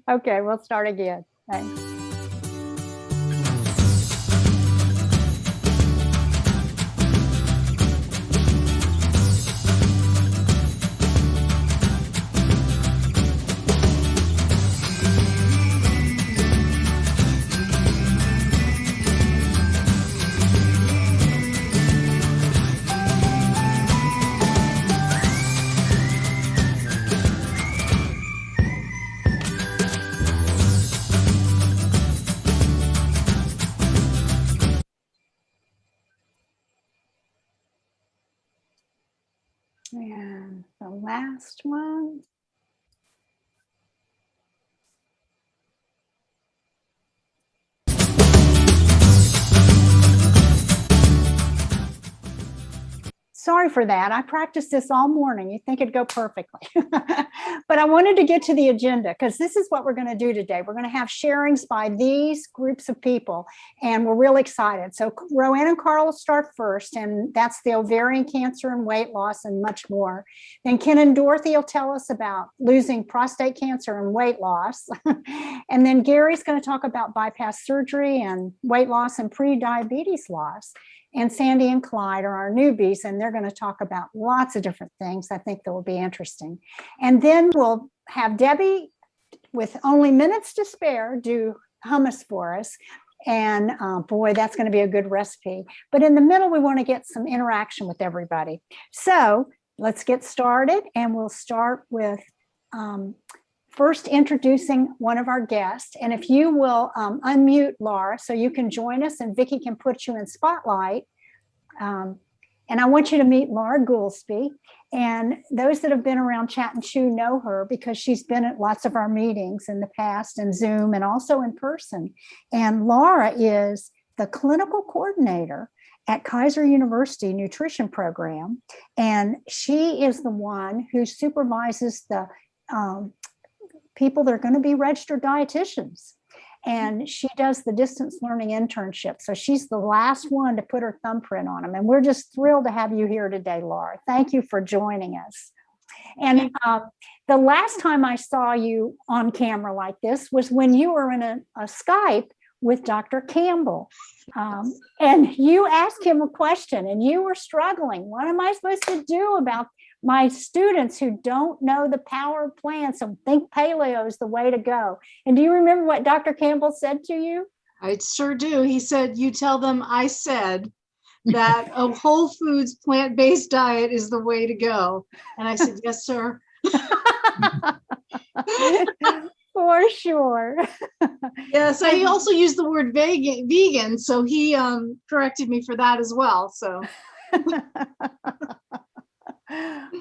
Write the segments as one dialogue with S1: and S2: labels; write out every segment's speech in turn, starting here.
S1: Okay, we'll start again. Thanks. And the last one. Sorry for that. I practiced this all morning. You'd think it'd go perfectly. But I wanted to get to the agenda because this is what we're going to do today. We're going to have sharings by these groups of people, and we're really excited. So Roanne and Carl will start first, and that's the ovarian cancer and weight loss and much more. Then Ken and Dorothy will tell us about losing prostate cancer and weight loss. And then Gary's going to talk about bypass surgery and weight loss and pre-diabetes loss. And Sandy and Clyde are our newbies, and they're going to talk about lots of different things. I think that will be interesting. And then we'll have Debbie, with only minutes to spare, do hummus for us. And boy, that's going to be a good recipe. But in the middle, we want to get some interaction with everybody. So let's get started. And we'll start with first introducing one of our guests. And if you will unmute Laura so you can join us and Vicky can put you in spotlight. And I want you to meet Laura Goolsby. And those that have been around Chat and Chew know her because she's been at lots of our meetings in the past and Zoom and also in person. And Laura is the clinical coordinator at Kaiser University Nutrition Program. And she is the one who supervises the people that are going to be registered dietitians. And she does the distance learning internship. So she's the last one to put her thumbprint on them. And we're just thrilled to have you here today, Laura. Thank you for joining us. And the last time I saw you on camera like this was when you were in a Skype with Dr. Campbell. And you asked him a question and you were struggling. What am I supposed to do about my students who don't know the power of plants and think paleo is the way to go? And do you remember what Dr. Campbell said to you?
S2: I sure do. He said, you tell them I said that a whole foods plant-based diet is the way to go. And I said, yes, sir.
S1: For sure.
S2: Yes, he also used the word vegan, so he corrected me for that as well. So.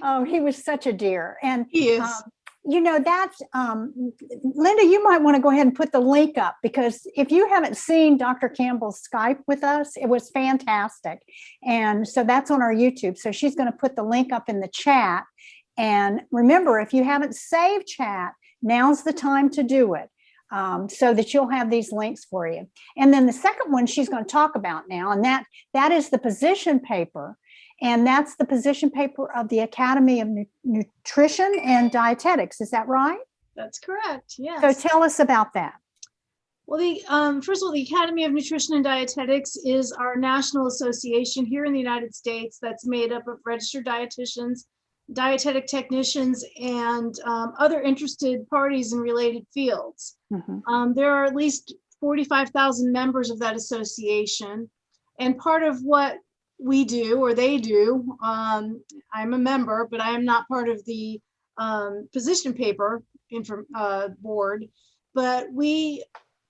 S1: Oh, he was such a dear. And
S2: he is.
S1: You know, that's Linda, you might want to go ahead and put the link up, because if you haven't seen Dr. Campbell's Skype with us, it was fantastic. And so that's on our YouTube. So she's going to put the link up in the chat. And remember, if you haven't saved chat, now's the time to do it, so that you'll have these links for you. And then the second one she's going to talk about now, and that is the position paper. And that's the position paper of the Academy of Nutrition and Dietetics. Is that right?
S2: That's correct. Yes.
S1: So tell us about that.
S2: Well, first of all, the Academy of Nutrition and Dietetics is our national association here in the United States that's made up of registered dietitians, dietetic technicians, and other interested parties in related fields. Mm-hmm. There are at least 45,000 members of that association. And part of what we do, or they do, I'm a member, but I am not part of the position paper board, but the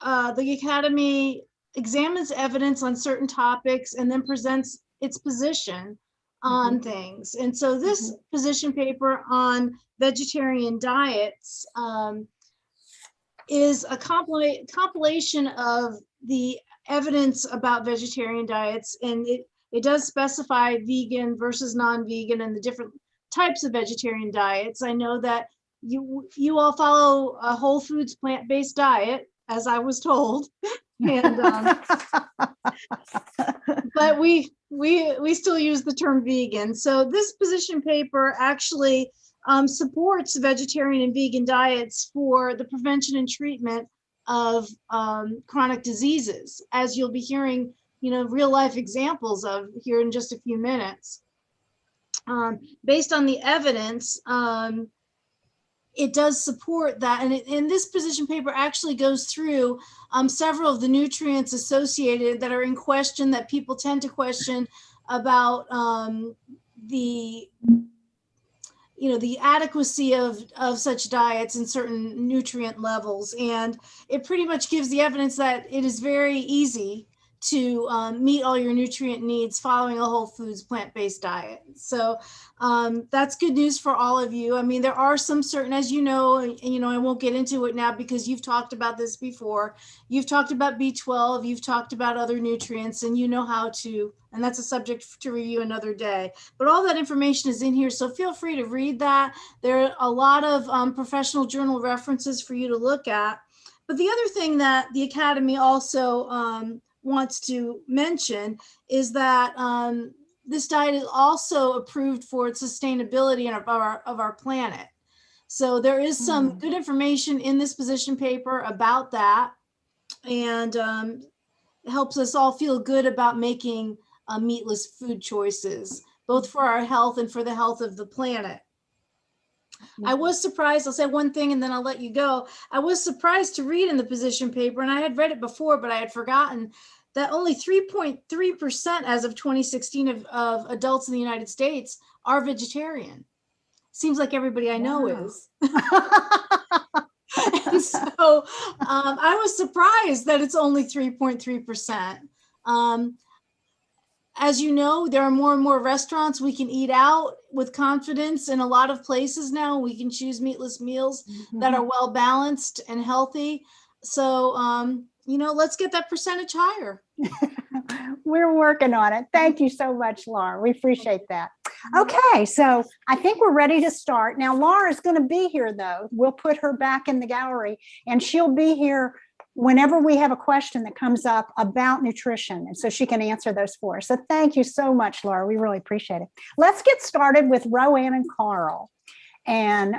S2: Academy examines evidence on certain topics and then presents its position on mm-hmm. things. And so this mm-hmm. position paper on vegetarian diets is a compilation of the evidence about vegetarian diets, and it does specify vegan versus non-vegan and the different types of vegetarian diets. I know that you all follow a whole foods plant-based diet, as I was told, and but we still use the term vegan. So this position paper actually supports vegetarian and vegan diets for the prevention and treatment of chronic diseases, as you'll be hearing, real life examples of here in just a few minutes. Based on the evidence, it does support that. And this position paper actually goes through several of the nutrients associated that are in question, that people tend to question about the adequacy of such diets and certain nutrient levels. And it pretty much gives the evidence that it is very easy to meet all your nutrient needs following a whole foods plant-based diet. So that's good news for all of you. I mean, there are some certain, as you know, and I won't get into it now because you've talked about this before. You've talked about B12, you've talked about other nutrients, and you know how to, and that's a subject to review another day. But all that information is in here, so feel free to read that. There are a lot of professional journal references for you to look at. But the other thing that the Academy also wants to mention is that this diet is also approved for its sustainability of our planet. So there is some good information in this position paper about that, and it helps us all feel good about making meatless food choices, both for our health and for the health of the planet. I was surprised, I'll say one thing and then I'll let you go. I was surprised to read in the position paper, and I had read it before, but I had forgotten that only 3.3% as of 2016 of adults in the United States are vegetarian. Seems like everybody I know is. And so I was surprised that it's only 3.3%. As you know, there are more and more restaurants we can eat out with confidence in a lot of places now. We can choose meatless meals that are well balanced and healthy. So, let's get that percentage higher.
S1: We're working on it. Thank you so much, Laura. We appreciate that. Okay, so I think we're ready to start. Now, Laura's going to be here, though. We'll put her back in the gallery, and she'll be here whenever we have a question that comes up about nutrition, and so she can answer those for us. So thank you so much, Laura. We really appreciate it. Let's get started with Roanne and Carl. And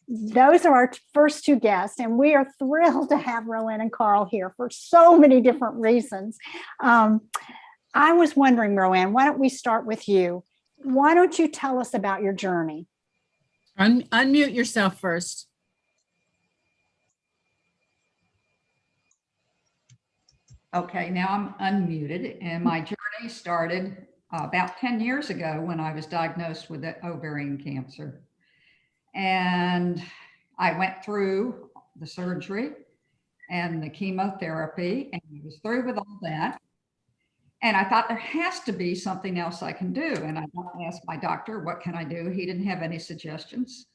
S1: those are our first two guests, and we are thrilled to have Roanne and Carl here for so many different reasons. I was wondering, Roanne, why don't we start with you? Why don't you tell us about your journey?
S3: Unmute yourself first.
S4: Okay, now I'm unmuted, and my journey started about 10 years ago when I was diagnosed with ovarian cancer. And I went through the surgery and the chemotherapy, and I was through with all that. And I thought there has to be something else I can do. And I asked my doctor, what can I do? He didn't have any suggestions.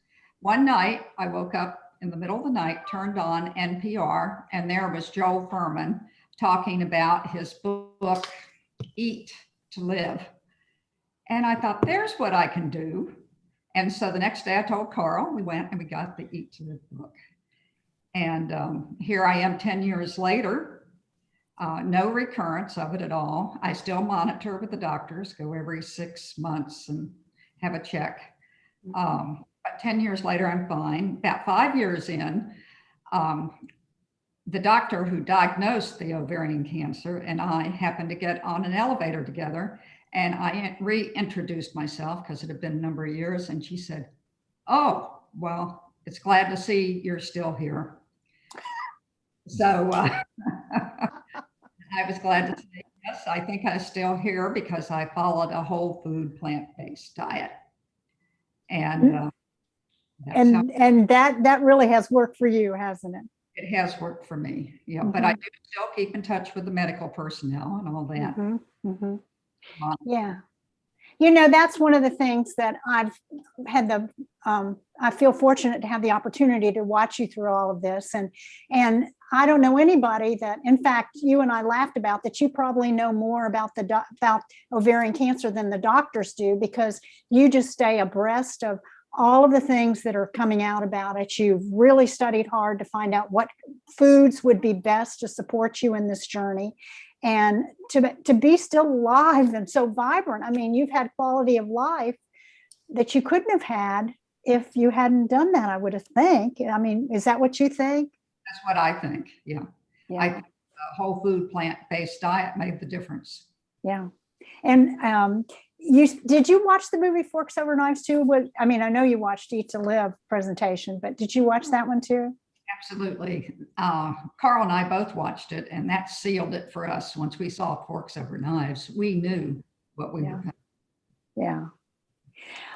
S4: One night I woke up in the middle of the night, turned on NPR, and there was Joel Fuhrman talking about his book, Eat to Live. And I thought, there's what I can do. And so the next day I told Carl, we went and we got the Eat to Live book. And here I am 10 years later, no recurrence of it at all. I still monitor with the doctors, go every 6 months and have a check. But 10 years later, I'm fine. About 5 years in, the doctor who diagnosed the ovarian cancer and I happened to get on an elevator together, and I reintroduced myself because it had been a number of years. And she said, oh, well, it's glad to see you're still here. So I was glad to say, yes, I think I'm still here because I followed a whole food plant-based diet. And
S1: that really has worked for you, hasn't it?
S4: It has worked for me, yeah. But I do still keep in touch with the medical personnel and all that.
S1: Yeah. That's one of the things that I've had I feel fortunate to have the opportunity to watch you through all of this. And I don't know anybody that, in fact, you and I laughed about that you probably know more about about ovarian cancer than the doctors do, because you just stay abreast of all of the things that are coming out about it. You've really studied hard to find out what foods would be best to support you in this journey. And to be still alive and so vibrant. I mean, you've had quality of life that you couldn't have had if you hadn't done that, I would have think. I mean, is that what you think?
S4: That's what I think. Yeah. I
S1: Yeah,
S4: think the whole food plant-based diet made the difference.
S1: yeah. And did you watch the movie Forks Over Knives too? I mean, I know you watched Eat to Live presentation, but did you watch that one too?
S4: Absolutely. Carl and I both watched it, and that sealed it for us. Once we saw Forks Over Knives, we knew what we were.
S1: Yeah.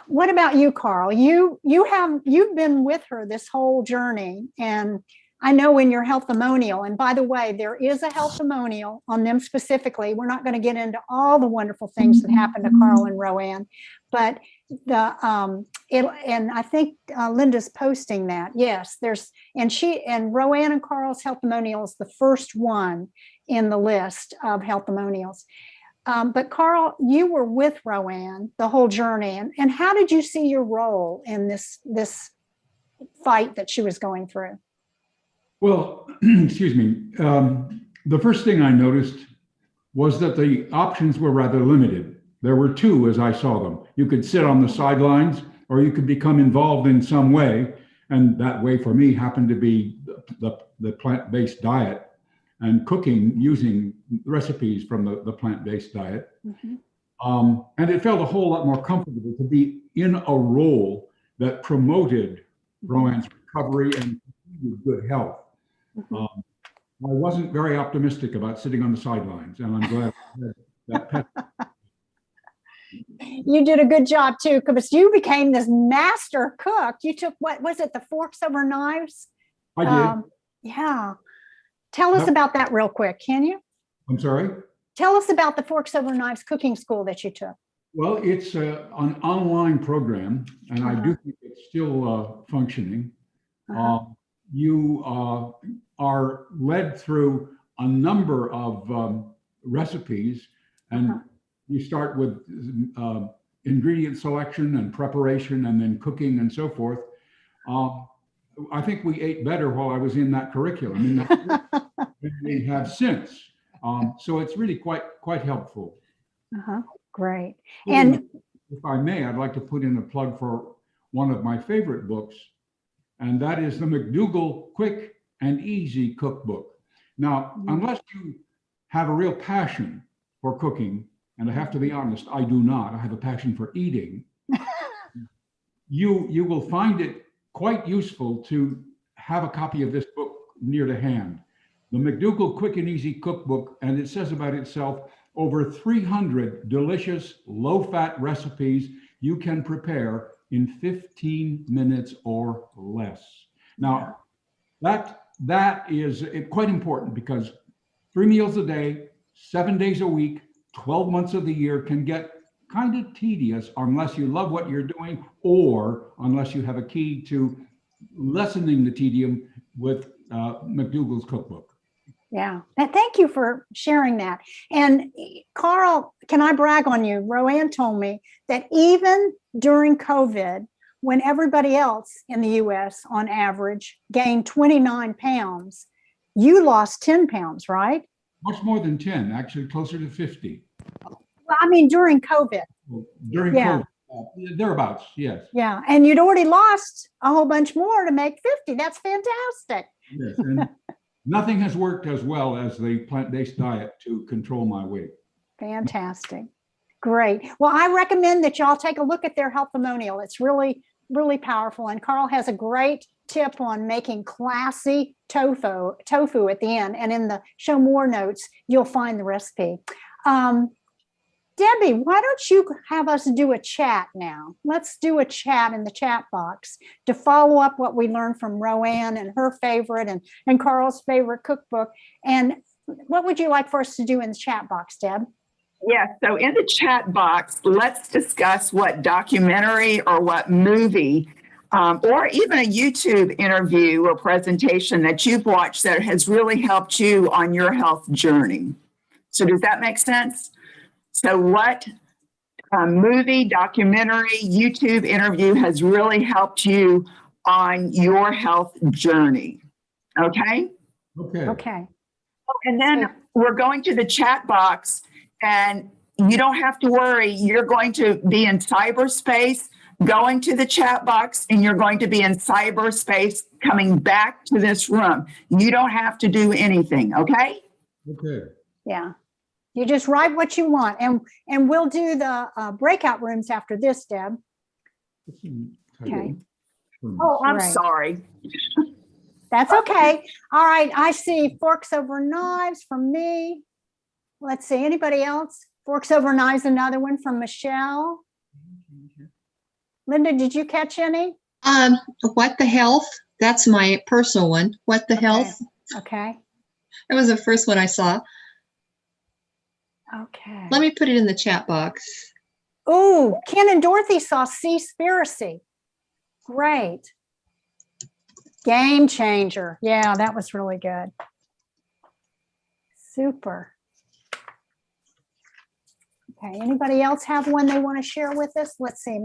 S1: What about you, Carl? You've been with her this whole journey, and I know in your healthimonial, and by the way, there is a healthimonial on them specifically. We're not going to get into all the wonderful things that happened to Carl and Roanne, but and I think Linda's posting that. Yes, and Roanne and Carl's healthimonial is the first one in the list of healthimonials. But Carl, you were with Roanne the whole journey, and how did you see your role in this fight that she was going through?
S5: Well, excuse me. The first thing I noticed was that the options were rather limited. There were two as I saw them. You could sit on the sidelines or you could become involved in some way. And that way for me happened to be the plant-based diet and cooking using recipes from the plant-based diet. Mm-hmm. And it felt a whole lot more comfortable to be in a role that promoted Roanne's recovery and good health. Mm-hmm. I wasn't very optimistic about sitting on the sidelines, and I'm glad that.
S1: You did a good job too, because you became this master cook. You took, what was it, the Forks Over Knives?
S5: I did.
S1: Yeah. Tell us about that real quick, can you?
S5: I'm sorry?
S1: Tell us about the Forks Over Knives cooking school that you took.
S5: Well, it's an online program, and I do think it's still functioning. You are led through a number of recipes, and you start with ingredient selection and preparation and then cooking and so forth. I think we ate better while I was in that curriculum than we have since. So it's really quite helpful.
S1: Great. And
S5: if I may, I'd like to put in a plug for one of my favorite books, and that is the McDougall Quick and Easy Cookbook. Now, unless you have a real passion for cooking, and I have to be honest, I do not. I have a passion for eating. You will find it quite useful to have a copy of this book near to hand. The McDougall Quick and Easy Cookbook, and it says about itself, over 300 delicious low-fat recipes you can prepare in 15 minutes or less. Now, that is quite important, because 3 meals a day, 7 days a week, 12 months of the year can get kind of tedious unless you love what you're doing, or unless you have a key to lessening the tedium with McDougall's cookbook.
S1: Yeah, and thank you for sharing that. And Carl, can I brag on you? Roanne told me that even during COVID, when everybody else in the US on average gained 29 pounds, you lost 10 pounds, right?
S5: Much more than 10, actually closer to 50.
S1: Well, I mean, during COVID.
S5: During COVID, thereabouts, yes.
S1: Yeah, and you'd already lost a whole bunch more to make 50. That's fantastic.
S5: Yes, and nothing has worked as well as the plant-based diet to control my weight.
S1: Fantastic. Great. Well, I recommend that y'all take a look at their healthimonial. It's really, really powerful. And Carl has a great tip on making classy tofu at the end. And in the show more notes, you'll find the recipe. Debbie, why don't you have us do a chat now? Let's do a chat in the chat box to follow up what we learned from Roanne and her favorite and Carl's favorite cookbook. And what would you like for us to do in the chat box, Deb?
S6: Yes, so in the chat box, let's discuss what documentary or what movie or even a YouTube interview or presentation that you've watched that has really helped you on your health journey. So does that make sense? So what movie, documentary, YouTube interview has really helped you on your health journey? Okay?
S1: Okay.
S6: And then we're going to the chat box, and you don't have to worry. You're going to be in cyberspace, going to the chat box, and you're going to be in cyberspace coming back to this room. You don't have to do anything, okay?
S5: Okay.
S1: Yeah. You just write what you want, and we'll do the breakout rooms after this, Deb. Okay.
S6: Oh, I'm
S1: Right.
S6: sorry.
S1: That's okay. All right. I see forks over knives from me. Let's see. Anybody else? Forks over knives, another one from Michelle. Linda, did you catch any?
S7: What the health? That's my personal one. What the health?
S1: Okay.
S7: That was the first one I saw.
S1: Okay.
S7: Let me put it in the chat box.
S1: Ooh, Ken and Dorothy saw Seaspiracy. Great. Game changer. Yeah, that was really good. Super. Okay, anybody else have one they want to share with us? Let's see,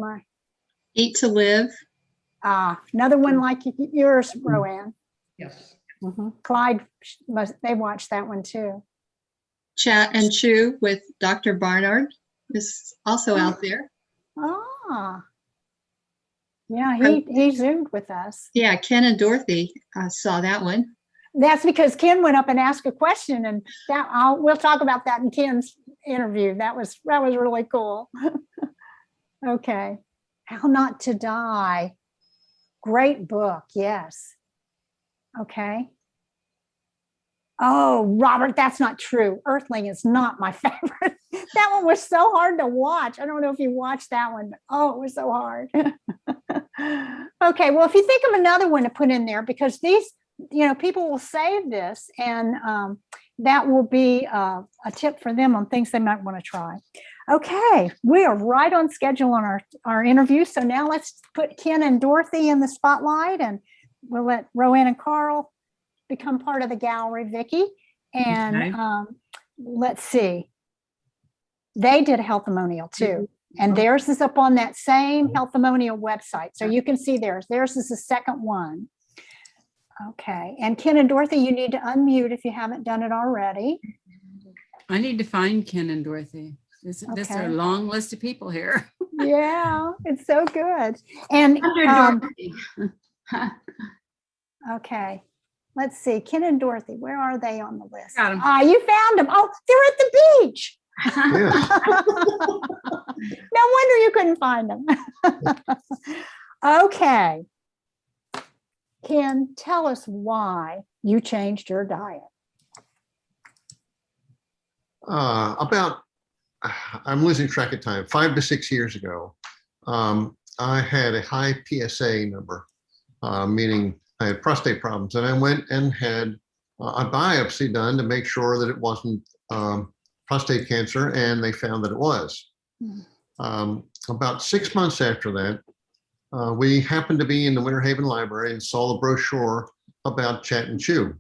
S7: Eat to live.
S1: another one like yours, Roanne.
S4: Yes.
S1: Clyde, they watched that one too.
S7: Chat and Chew with Dr. Barnard is also out there.
S1: Ah. Yeah, he Zoomed with us.
S7: Yeah, Ken and Dorothy saw that one.
S1: That's because Ken went up and asked a question, and we'll talk about that in Ken's interview. That was really cool. Okay. How Not to Die. Great book. Yes. Okay. Oh, Robert, that's not true. Earthling is not my favorite. That one was so hard to watch. I don't know if you watched that one, but oh, it was so hard. Okay, well, if you think of another one to put in there, because these, people will save this, and that will be a tip for them on things they might want to try. Okay, we are right on schedule on our interview. So now let's put Ken and Dorothy in the spotlight, and we'll let Roanne and Carl become part of the gallery, Vicky. And
S3: Okay.
S1: let's see. They did a healthmonial too. And theirs is up on that same healthmonial website. So you can see theirs. Theirs is the second one. Okay. And Ken and Dorothy, you need to unmute if you haven't done it already.
S3: I need to find Ken and Dorothy. This is a
S1: Okay.
S3: long list of people here.
S1: Yeah, it's so good. And
S3: Dorothy.
S1: okay, let's see. Ken and Dorothy, where are they on the list?
S3: Got 'em.
S1: You found them. Oh, they're at the beach. No wonder you couldn't find them. Okay. Ken, tell us why you changed your diet.
S8: I'm losing track of time, 5 to 6 years ago, I had a high PSA number, meaning I had prostate problems, and I went and had a biopsy done to make sure that it wasn't prostate cancer, and they found that it was. About 6 months after that, we happened to be in the Winter Haven Library and saw the brochure about Chat and Chew.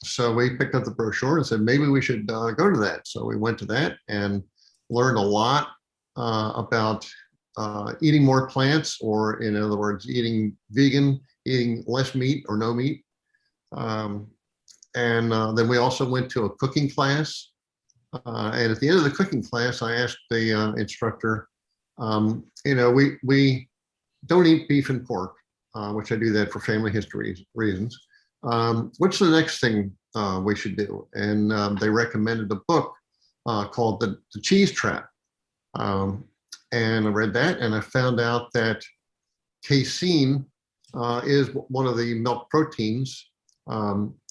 S8: So we picked up the brochure and said, maybe we should go to that. So we went to that and learned a lot about eating more plants, or in other words, eating vegan, eating less meat or no meat. And then we also went to a cooking class. And at the end of the cooking class, I asked the instructor, we don't eat beef and pork, which I do that for family history reasons. What's the next thing we should do? And they recommended a book called The Cheese Trap. And I read that, and I found out that casein is one of the milk proteins.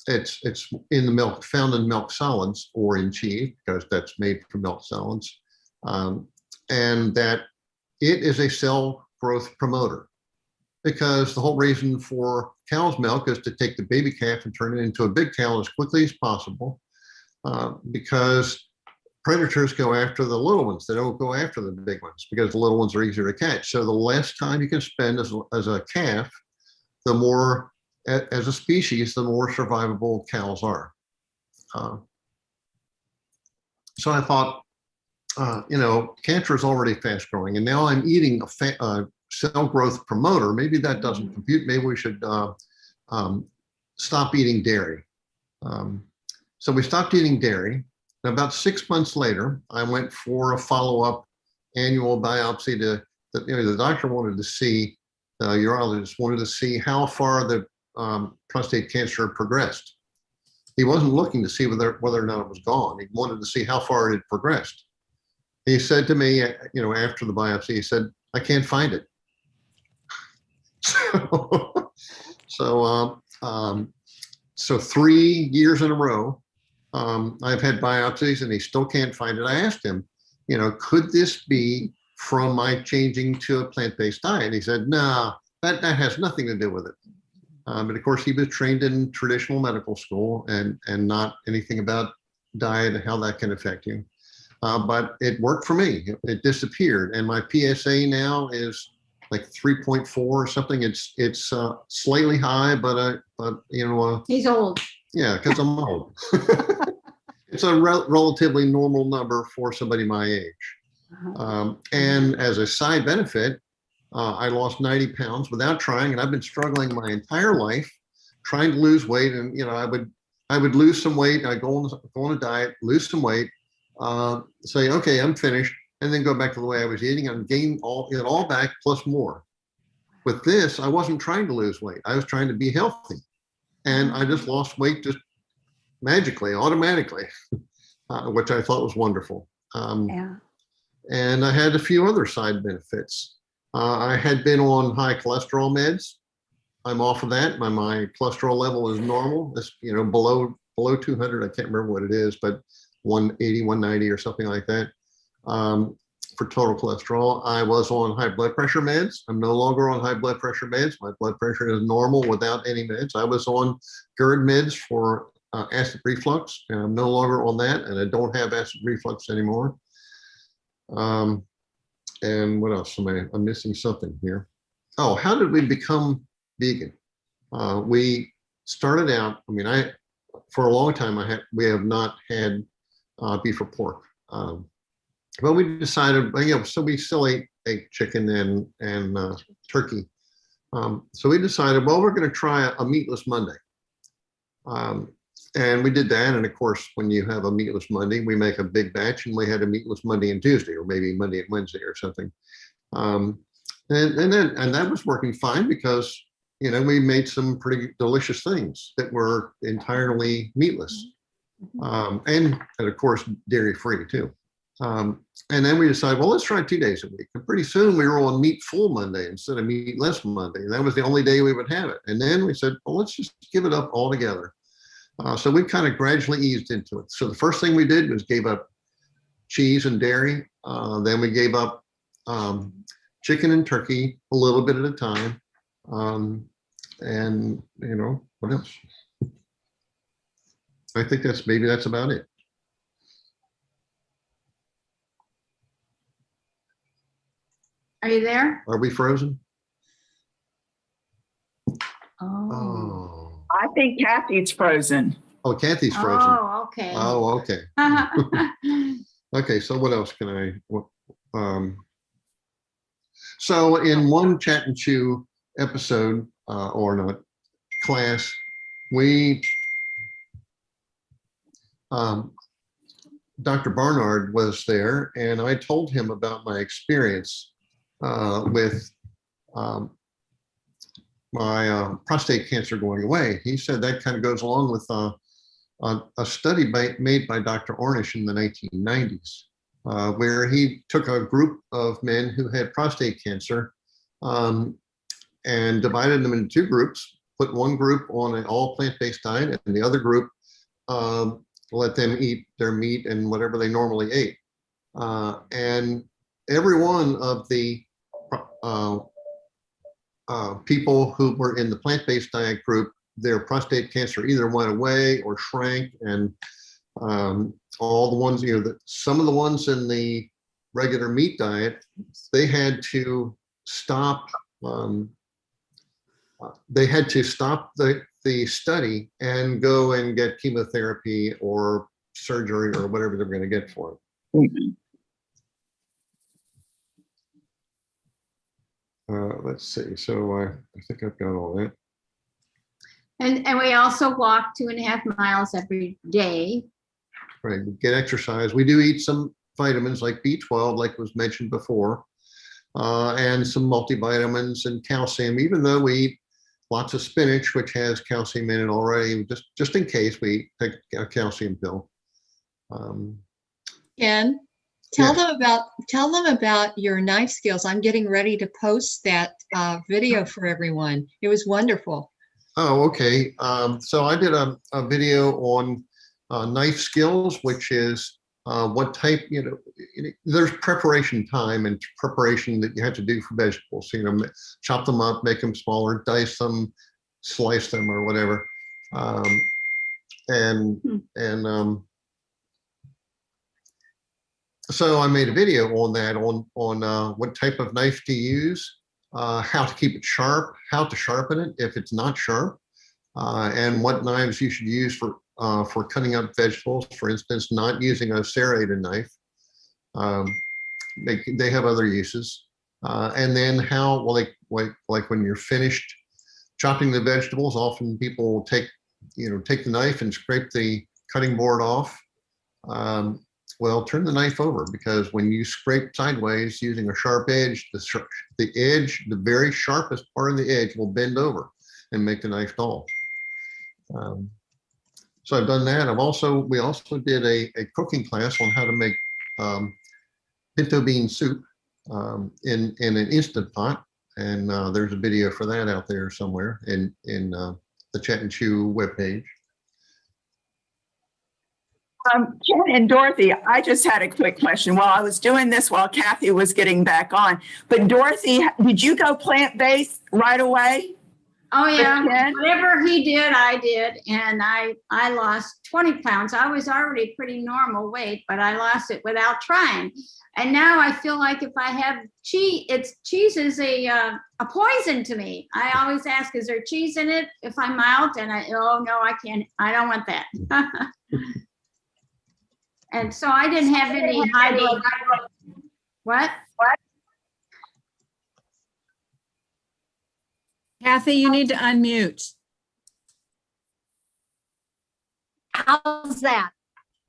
S8: It's in the milk, found in milk solids or in cheese, because that's made from milk solids. And that it is a cell growth promoter, because the whole reason for cow's milk is to take the baby calf and turn it into a big cow as quickly as possible, because predators go after the little ones. They don't go after the big ones, because the little ones are easier to catch. So the less time you can spend as a calf, the more, as a species, the more survivable cows are. So I thought, cancer is already fast growing, and now I'm eating a cell growth promoter. Maybe that doesn't compute. Maybe we should stop eating dairy. So we stopped eating dairy. And about 6 months later, I went for a follow-up annual biopsy to the doctor wanted to see, urologist wanted to see how far the prostate cancer had progressed. He wasn't looking to see whether or not it was gone. He wanted to see how far it had progressed. He said to me, after the biopsy, he said, "I can't find it." So 3 years in a row, I've had biopsies and he still can't find it. I asked him, could this be from my changing to a plant-based diet? He said, "No, that has nothing to do with it." But of course, he was trained in traditional medical school and not anything about diet and how that can affect you. But it worked for me. It disappeared. And my PSA now is like 3.4 or something. It's slightly high, but
S1: He's old.
S8: yeah, because I'm old. It's a relatively normal number for somebody my age. And as a side benefit, I lost 90 pounds without trying, and I've been struggling my entire life trying to lose weight. And I would lose some weight. I go on a diet, lose some weight, say, "Okay, I'm finished," and then go back to the way I was eating and gain it all back plus more. With this, I wasn't trying to lose weight. I was trying to be healthy, and I just lost weight just magically, automatically, which I thought was wonderful. And I had a few other side benefits. I had been on high cholesterol meds. I'm off of that. My cholesterol level is normal. It's below 200. I can't remember what it is, but 180, 190 or something like that. For total cholesterol, I was on high blood pressure meds. I'm no longer on high blood pressure meds. My blood pressure is normal without any meds. I was on GERD meds for acid reflux, and I'm no longer on that, and I don't have acid reflux anymore. And what else I'm missing something here. Oh, how did we become vegan? We started out, for a long time, we have not had beef or pork. But we decided, so we still ate chicken and turkey. So we decided, well, we're going to try a meatless Monday. And we did that. And of course, when you have a meatless Monday, we make a big batch, and we had a meatless Monday and Tuesday, or maybe Monday and Wednesday or something. And that was working fine because, we made some pretty delicious things that were entirely meatless. And of course, dairy free too. And then we decided, well, let's try 2 days a week. And pretty soon we were on meat full Monday instead of meatless Monday. And that was the only day we would have it. And then we said, well, let's just give it up altogether. So we kind of gradually eased into it. So the first thing we did was gave up cheese and dairy. Then we gave up chicken and turkey a little bit at a time. And what else? I think that's about it.
S9: Are you there?
S8: Are we frozen?
S1: Oh.
S6: I think Cathy's frozen.
S8: Oh, Cathy's frozen.
S1: Oh, okay.
S8: Oh, okay. Okay, so what else can I? So in one Chat and Chew episode, or not, class, we, Dr. Barnard was there, and I told him about my experience with my prostate cancer going away. He said that kind of goes along with a study made by Dr. Ornish in the 1990s, where he took a group of men who had prostate cancer and divided them into two groups, put one group on an all plant-based diet, and the other group let them eat their meat and whatever they normally ate. And every one of the people who were in the plant-based diet group, their prostate cancer either went away or shrank, and all the ones, some of the ones in the regular meat diet, they had to stop. They had to stop the study and go and get chemotherapy or surgery or whatever they're going to get for it.
S6: Mm-hmm.
S8: Let's see. So I think I've got all that.
S9: And we also walk 2.5 miles every day.
S8: Right. We get exercise. We do eat some vitamins like B12, like was mentioned before. and some multivitamins and calcium, even though we eat lots of spinach, which has calcium in it already, just in case we take a calcium pill.
S7: Ken, tell them about your knife skills. I'm getting ready to post that video for everyone. It was wonderful.
S8: Oh, okay. So I did a video on knife skills, which is what type, there's preparation time and preparation that you have to do for vegetables. Chop them up, make them smaller, dice them, slice them, or whatever. So I made a video on that, on what type of knife to use, how to keep it sharp, how to sharpen it if it's not sharp, and what knives you should use for cutting up vegetables. For instance, not using a serrated knife. They have other uses. And then how, well, like when you're finished chopping the vegetables, often people will take the knife and scrape the cutting board off. Well, turn the knife over, because when you scrape sideways using a sharp edge, the very sharpest part of the edge will bend over and make the knife dull. So I've done that. We also did a cooking class on how to make pinto bean soup in an Instant Pot, and there's a video for that out there somewhere in the Chat and Chew webpage.
S6: Ken and Dorothy, I just had a quick question. While I was doing this, while Cathy was getting back on, but Dorothy, did you go plant-based right away?
S9: Oh yeah, whatever he did, I did. And I lost 20 pounds. I was already pretty normal weight, but I lost it without trying. And now I feel like if I have cheese, cheese is a poison to me. I always ask, is there cheese in it if I'm out? And oh no, I can't, I don't want that. And so I didn't have any hiding. What?
S3: Cathy, you need to unmute.
S1: How's that?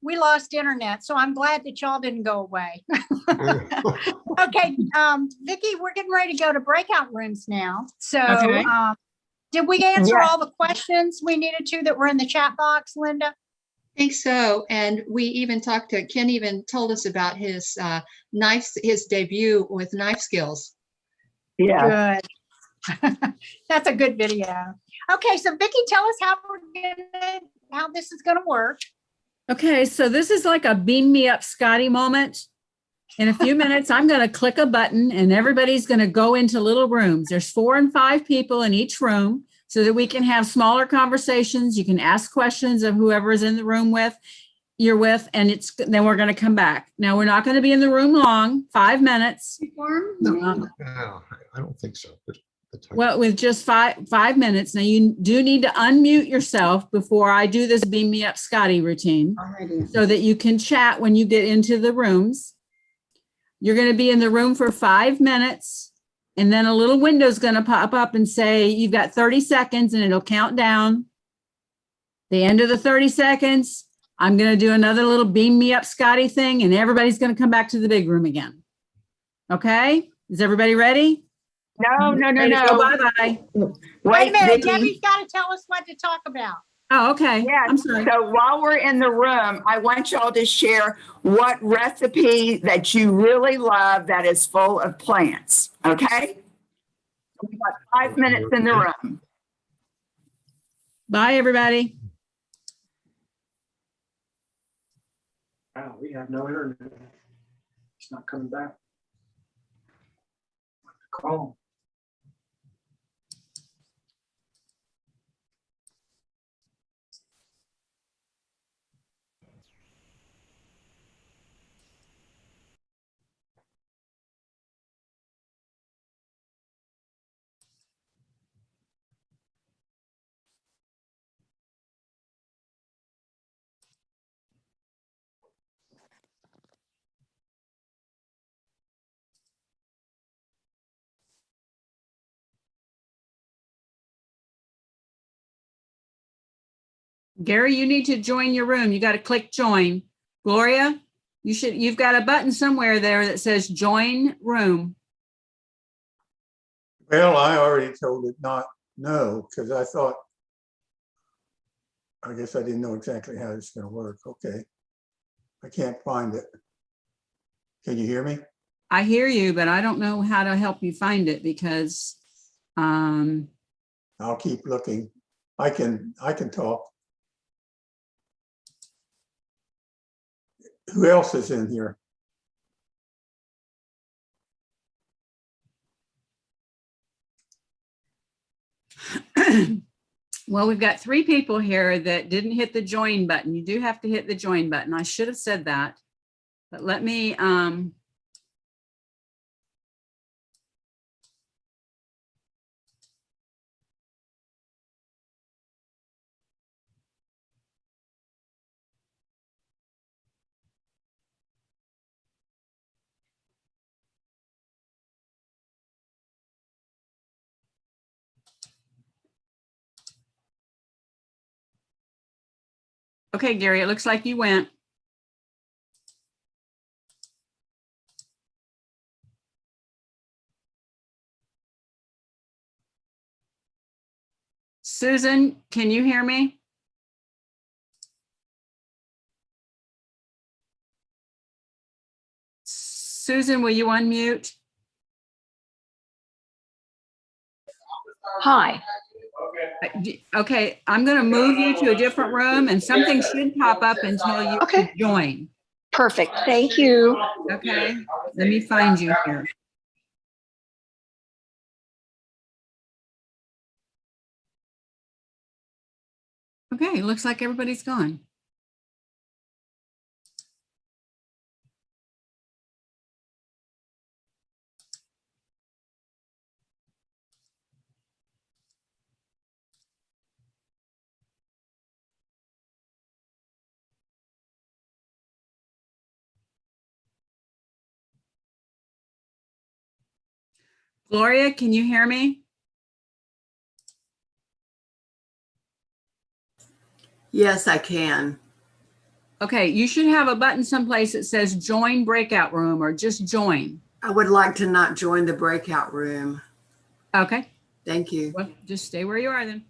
S1: We lost internet, so I'm glad that y'all didn't go away. Okay, Vicky, we're getting ready to go to breakout rooms now. So
S3: Okay.
S1: did we answer
S6: Yes.
S1: all the questions we needed to that were in the chat box, Linda?
S7: I think so. And we even talked to, Ken even told us about his his debut with knife skills.
S6: Yeah.
S1: Good. That's a good video. Okay, so Vicky, tell us how this is gonna work.
S3: Okay, so this is like a beam me up Scotty moment. In a few minutes, I'm going to click a button and everybody's going to go into little rooms. There's 4 and 5 people in each room so that we can have smaller conversations. You can ask questions of whoever is in the room you're with, and then we're going to come back. Now, we're not going to be in the room long, 5 minutes.
S8: No, I don't think so.
S3: Well, with just five minutes. Now, you do need to unmute yourself before I do this beam me up Scotty routine so that you can chat when you get into the rooms. You're going to be in the room for 5 minutes, and then a little window is going to pop up and say, you've got 30 seconds, and it'll count down. The end of the 30 seconds, I'm going to do another little beam me up Scotty thing, and everybody's going to come back to the big room again. Okay? Is everybody ready?
S6: No.
S3: Bye-bye.
S1: Wait a minute,
S6: Vicky.
S1: Debbie's got to tell us what to talk about.
S3: Oh, okay.
S6: Yeah,
S3: I'm sorry.
S6: so while we're in the room, I want y'all to share what recipe that you really love that is full of plants, okay? We've got 5 minutes in the room.
S3: Bye, everybody.
S10: Wow, we have no internet. It's not coming back. Call.
S3: Gary, you need to join your room. You got to click join. Gloria, you've got a button somewhere there that says join room.
S11: Well, I already told it no, because I thought, I guess I didn't know exactly how it's going to work. Okay. I can't find it. Can you hear me?
S3: I hear you, but I don't know how to help you find it because
S11: I'll keep looking. I can talk. Who else is in here?
S3: well, we've got 3 people here that didn't hit the join button. You do have to hit the join button. I should have said that, but let me, okay, Gary, it looks like you went. Susan, can you hear me? Susan, will you unmute?
S12: Hi.
S3: Okay, I'm going to move you to a different room and something should pop up and tell you to join.
S12: Perfect. Thank you.
S3: Okay, let me find you here. Okay, looks like everybody's gone. Gloria, can you hear me?
S13: Yes, I can.
S3: Okay, you should have a button someplace that says join breakout room or just join.
S13: I would like to not join the breakout room.
S3: Okay.
S13: Thank you.
S3: Well, just stay where you are then.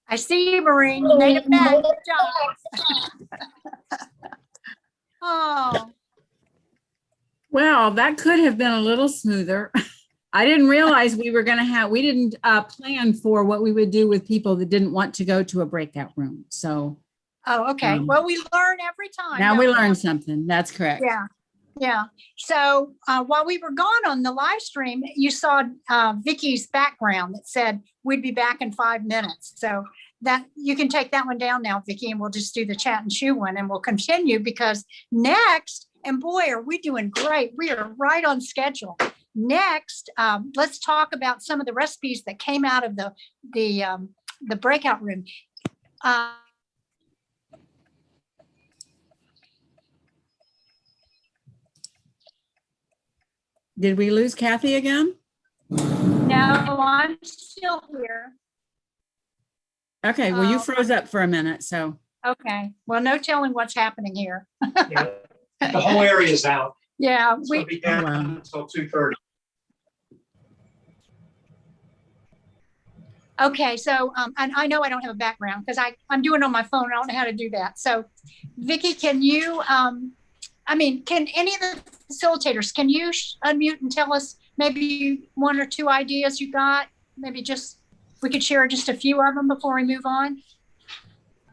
S1: I see you, Maureen. You made it back. Good job. Oh.
S3: Well, that could have been a little smoother. I didn't realize we didn't plan for what we would do with people that didn't want to go to a breakout room. So.
S1: Oh, okay. Well, we learn every time.
S3: Now
S1: don't
S3: we learned something. That's correct.
S1: Yeah. Yeah. So while we were gone on the live stream, you saw Vicky's background that said we'd be back in 5 minutes. So that you can take that one down now, Vicky, and we'll just do the chat and chew one, and we'll continue because next, and boy, are we doing great. We are right on schedule. Next, let's talk about some of the recipes that came out of the breakout room.
S3: Did we lose Cathy again?
S1: No, I'm still here.
S3: Okay, well, you froze up for a minute, so.
S1: Okay, well, no telling what's happening here.
S10: Yeah, the whole area is out.
S1: Yeah,
S10: It's gonna be down until 2:30.
S1: Okay, so and I know I don't have a background because I'm doing it on my phone. I don't know how to do that. So, Vicky, can you? Can any of the facilitators, can you unmute and tell us maybe 1 or 2 ideas you got? Maybe just we could share just a few of them before we move on.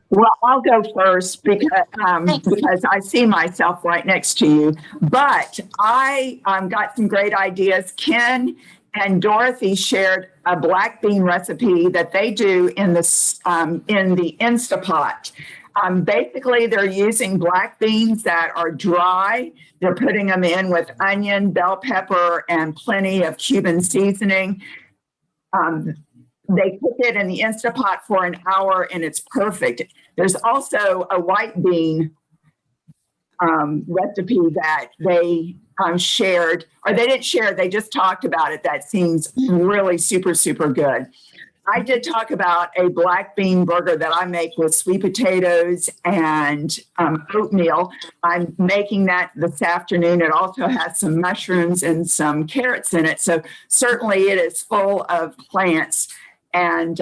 S6: Well, I'll go first because I see myself right next to you. But I got some great ideas. Ken and Dorothy shared a black bean recipe that they do in the Instapot. Basically, they're using black beans that are dry. They're putting them in with onion, bell pepper, and plenty of Cuban seasoning. They cook it in the Instapot for an hour, and it's perfect. There's also a white bean recipe that they shared, or they didn't share, they just talked about it. That seems really super, super good. I did talk about a black bean burger that I make with sweet potatoes and oatmeal. I'm making that this afternoon. It also has some mushrooms and some carrots in it. So certainly it is full of plants. And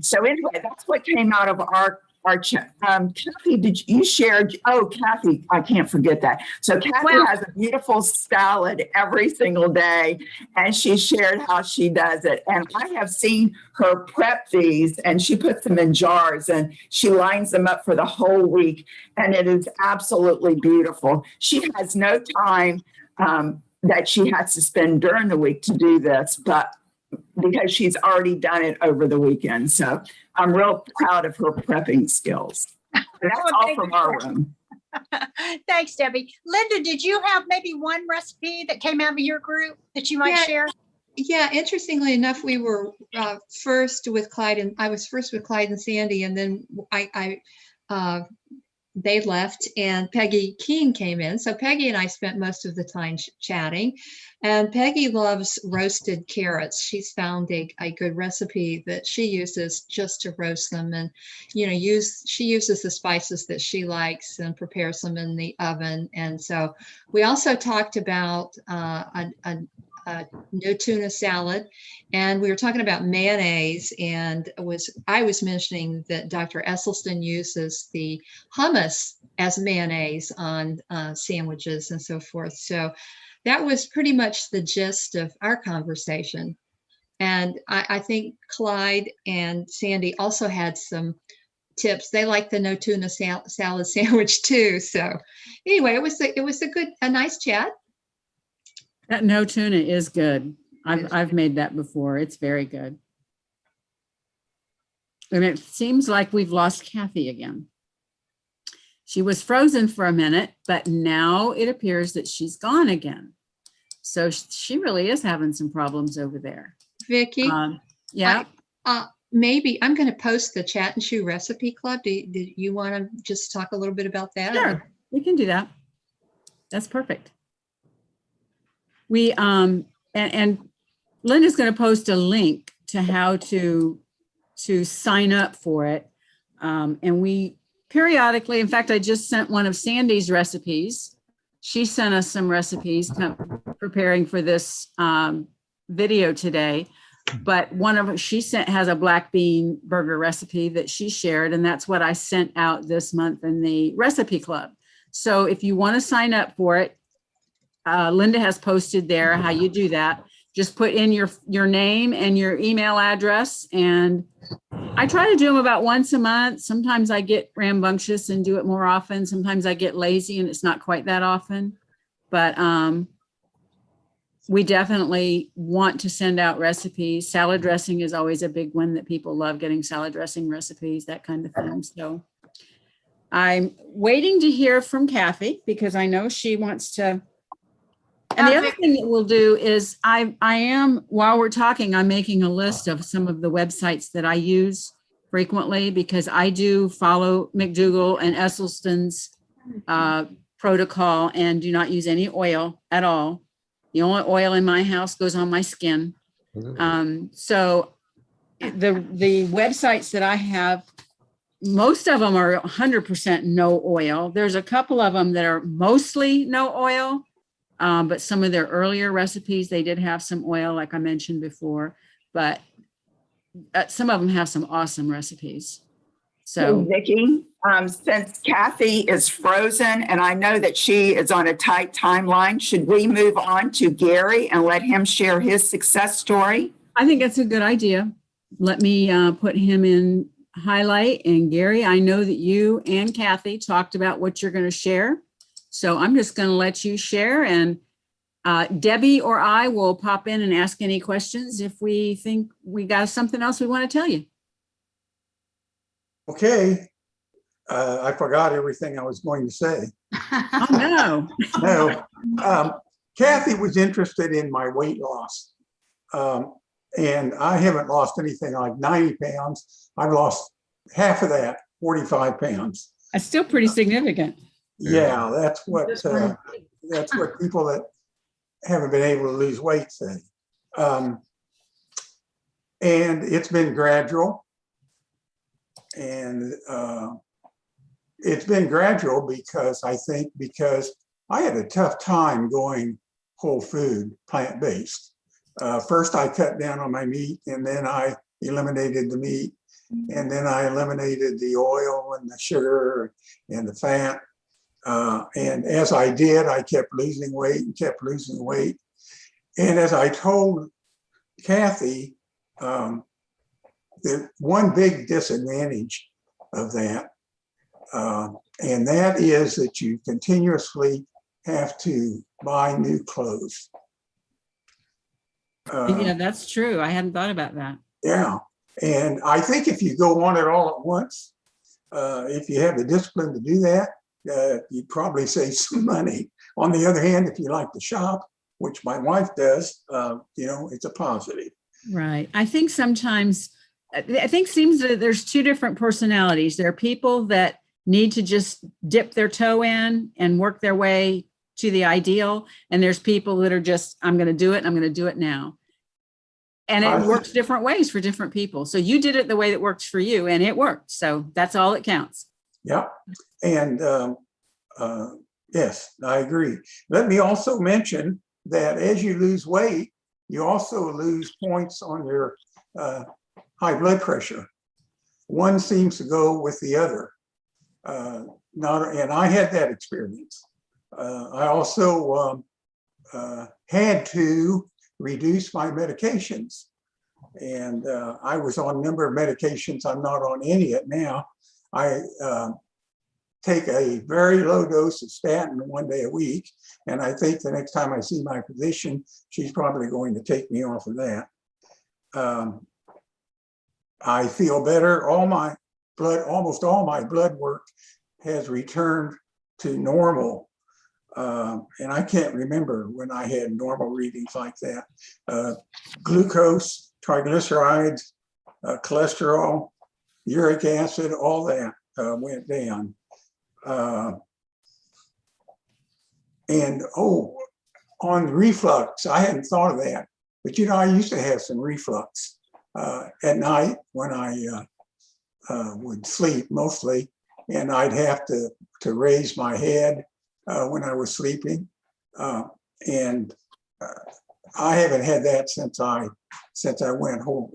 S6: so anyway, that's what came out of our chat. Cathy, did you share? Oh, Cathy, I can't forget that. So Cathy has a beautiful salad every single day, and she shared how she does it. And I have seen her prep these, and she puts them in jars, and she lines them up for the whole week, and it is absolutely beautiful. She has no time that she has to spend during the week to do this, but because she's already done it over the weekend. So I'm real proud of her prepping skills. That's all from our room.
S1: Thanks, Debbie. Linda, did you have maybe one recipe that came out of your group that you might share?
S7: Yeah, interestingly enough, we were first with Clyde, and I was first with Clyde and Sandy, and then they left and Peggy King came in. So Peggy and I spent most of the time chatting, and Peggy loves roasted carrots. She's found a good recipe that she uses just to roast them, and she uses the spices that she likes and prepares them in the oven. And so we also talked about no tuna salad, and we were talking about mayonnaise, and I was mentioning that Dr. Esselstyn uses the hummus as mayonnaise on sandwiches and so forth. So that was pretty much the gist of our conversation. And I think Clyde and Sandy also had some tips. They like the no tuna salad sandwich too. So anyway, it was a nice chat.
S3: That no tuna is good. I've made that before. It's very good. And it seems like we've lost Cathy again. She was frozen for a minute, but now it appears that she's gone again. So she really is having some problems over there.
S7: Vicky,
S3: yeah.
S7: Maybe I'm going to post the Chat and Chew Recipe Club. Do you want to just talk a little bit about that?
S3: Sure, we can do that. That's perfect. We and Linda's going to post a link to how to sign up for it. And we periodically, in fact, I just sent one of Sandy's recipes. She sent us some recipes preparing for this video today. But one of she has a black bean burger recipe that she shared, and that's what I sent out this month in the recipe club. So if you want to sign up for it, Linda has posted there how you do that. Just put in your name and your email address. And I try to do them about once a month. Sometimes I get rambunctious and do it more often. Sometimes I get lazy and it's not quite that often. But we definitely want to send out recipes. Salad dressing is always a big one that people love, getting salad dressing recipes, that kind of thing. So I'm waiting to hear from Cathy because I know she wants to. And the other thing that we'll do is I am, while we're talking, I'm making a list of some of the websites that I use frequently because I do follow McDougall and Esselstyn's protocol and do not use any oil at all. The only oil in my house goes on my skin. So the websites that I have, most of them are 100% no oil. There's a couple of them that are mostly no oil. But some of their earlier recipes, they did have some oil, like I mentioned before, but some of them have some awesome recipes. So
S6: Vicky, since Cathy is frozen and I know that she is on a tight timeline, should we move on to Gary and let him share his success story?
S3: I think that's a good idea. Let me put him in highlight. And Gary, I know that you and Cathy talked about what you're going to share. So I'm just going to let you share, and Debbie or I will pop in and ask any questions if we think we got something else we want to tell you.
S11: Okay. I forgot everything I was going to say.
S3: Oh, no.
S11: No. Cathy was interested in my weight loss. And I haven't lost anything like 90 pounds. I've lost half of that, 45 pounds.
S3: That's still pretty significant.
S11: Yeah, that's what people that haven't been able to lose weight say. And it's been gradual. And it's been gradual because I had a tough time going whole food, plant-based. First, I cut down on my meat, and then I eliminated the meat, and then I eliminated the oil and the sugar and the fat. And as I did, I kept losing weight and kept losing weight. And as I told Cathy, the one big disadvantage of that, and that is that you continuously have to buy new clothes.
S3: Yeah, that's true. I hadn't thought about that.
S11: Yeah. And I think if you go on it all at once, if you have the discipline to do that, you'd probably save some money. On the other hand, if you like to shop, which my wife does, it's a positive.
S3: Right. I think sometimes, seems that there's two different personalities. There are people that need to just dip their toe in and work their way to the ideal. And there's people that are just, I'm going to do it. And I'm going to do it now. And it works different ways for different people. So you did it the way that works for you, and it worked. So that's all that counts.
S11: Yeah. And yes, I agree. Let me also mention that as you lose weight, you also lose points on your high blood pressure. One seems to go with the other. And I had that experience. I also had to reduce my medications. And I was on a number of medications. I'm not on any yet now. I take a very low dose of statin 1 day a week. And I think the next time I see my physician, she's probably going to take me off of that. I feel better. Almost all my blood work has returned to normal. And I can't remember when I had normal readings like that. Glucose, triglycerides, cholesterol, uric acid, all that went down. On reflux, I hadn't thought of that. But I used to have some reflux at night when I would sleep mostly, and I'd have to raise my head when I was sleeping. And I haven't had that since I went home,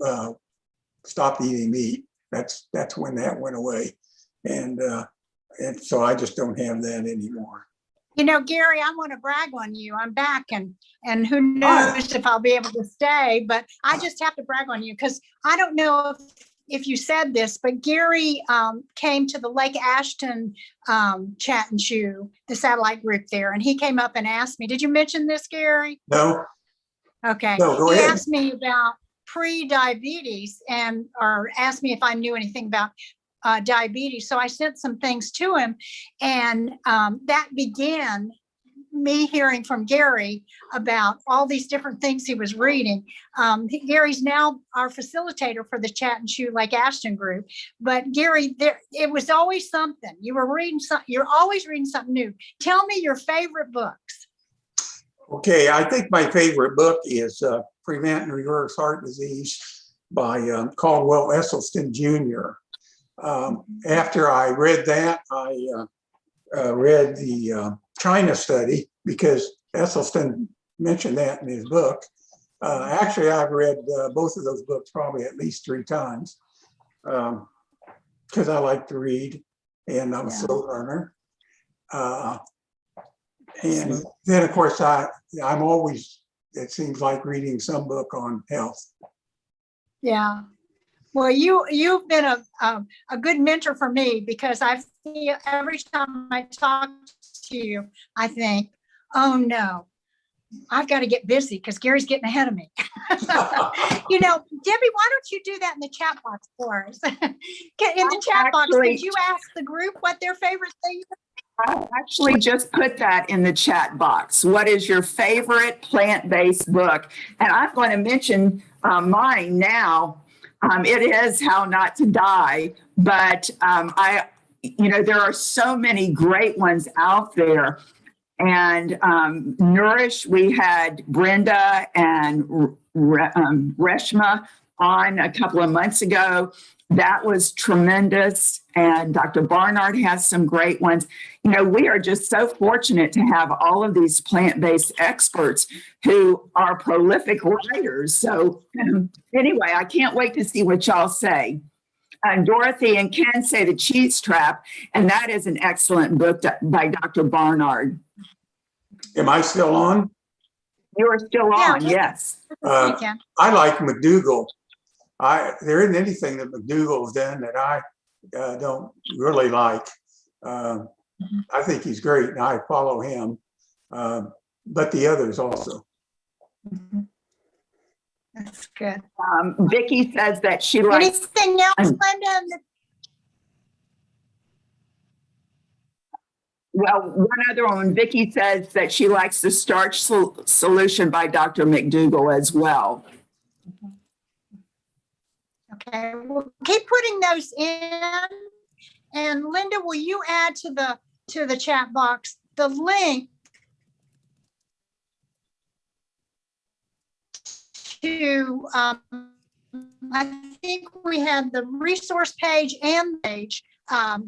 S11: stopped eating meat. That's when that went away. And so I just don't have that anymore.
S1: You know, Gary, I want to brag on you. I'm back, and who knows if I'll be able to stay, but I just have to brag on you because I don't know if you said this, but Gary came to the Lake Ashton Chat and Chew, the satellite group there, and he came up and asked me, did you mention this, Gary?
S11: No.
S1: Okay.
S11: No, go
S1: he
S11: ahead.
S1: asked me about pre-diabetes or asked me if I knew anything about diabetes. So I sent some things to him, and that began me hearing from Gary about all these different things he was reading. Gary's now our facilitator for the Chat and Chew Lake Ashton group. But Gary, it was always something. You're always reading something new. Tell me your favorite books.
S11: Okay, I think my favorite book is Prevent and Reverse Heart Disease by Caldwell Esselstyn Jr. After I read that, I read the China study because Esselstyn mentioned that in his book. Actually, I've read both of those books probably at least 3 times because I like to read and I'm a slow learner. And then, of course, I'm always, it seems like, reading some book on health.
S1: Yeah. Well, you've been a good mentor for me because I feel every time I talk to you, I think, oh no, I've got to get busy because Gary's getting ahead of me. You know, Debbie, why don't you do that in the chat box for us? In the chat box, could you ask the group what their favorite thing is?
S6: I actually just put that in the chat box. What is your favorite plant-based book? And I'm going to mention mine now. It is How Not to Die, but there are so many great ones out there. And Nourish, we had Brenda and Reshma on a couple of months ago. That was tremendous. And Dr. Barnard has some great ones. You know, we are just so fortunate to have all of these plant-based experts who are prolific writers. So anyway, I can't wait to see what y'all say. Dorothy and Ken say The Cheese Trap, and that is an excellent book by Dr. Barnard.
S11: Am I still on?
S6: You are still on, yes.
S11: I like McDougall. There isn't anything that McDougall's done that I don't really like. I think he's great and I follow him, but the others also.
S1: That's good.
S6: Vicky says that she likes.
S1: Anything else, Linda?
S6: Well, one other one, Vicky says that she likes the Starch Solution by Dr. McDougall as well.
S1: Okay, we'll keep putting those in. And Linda, will you add to the chat box the link to I think we had the resource page and page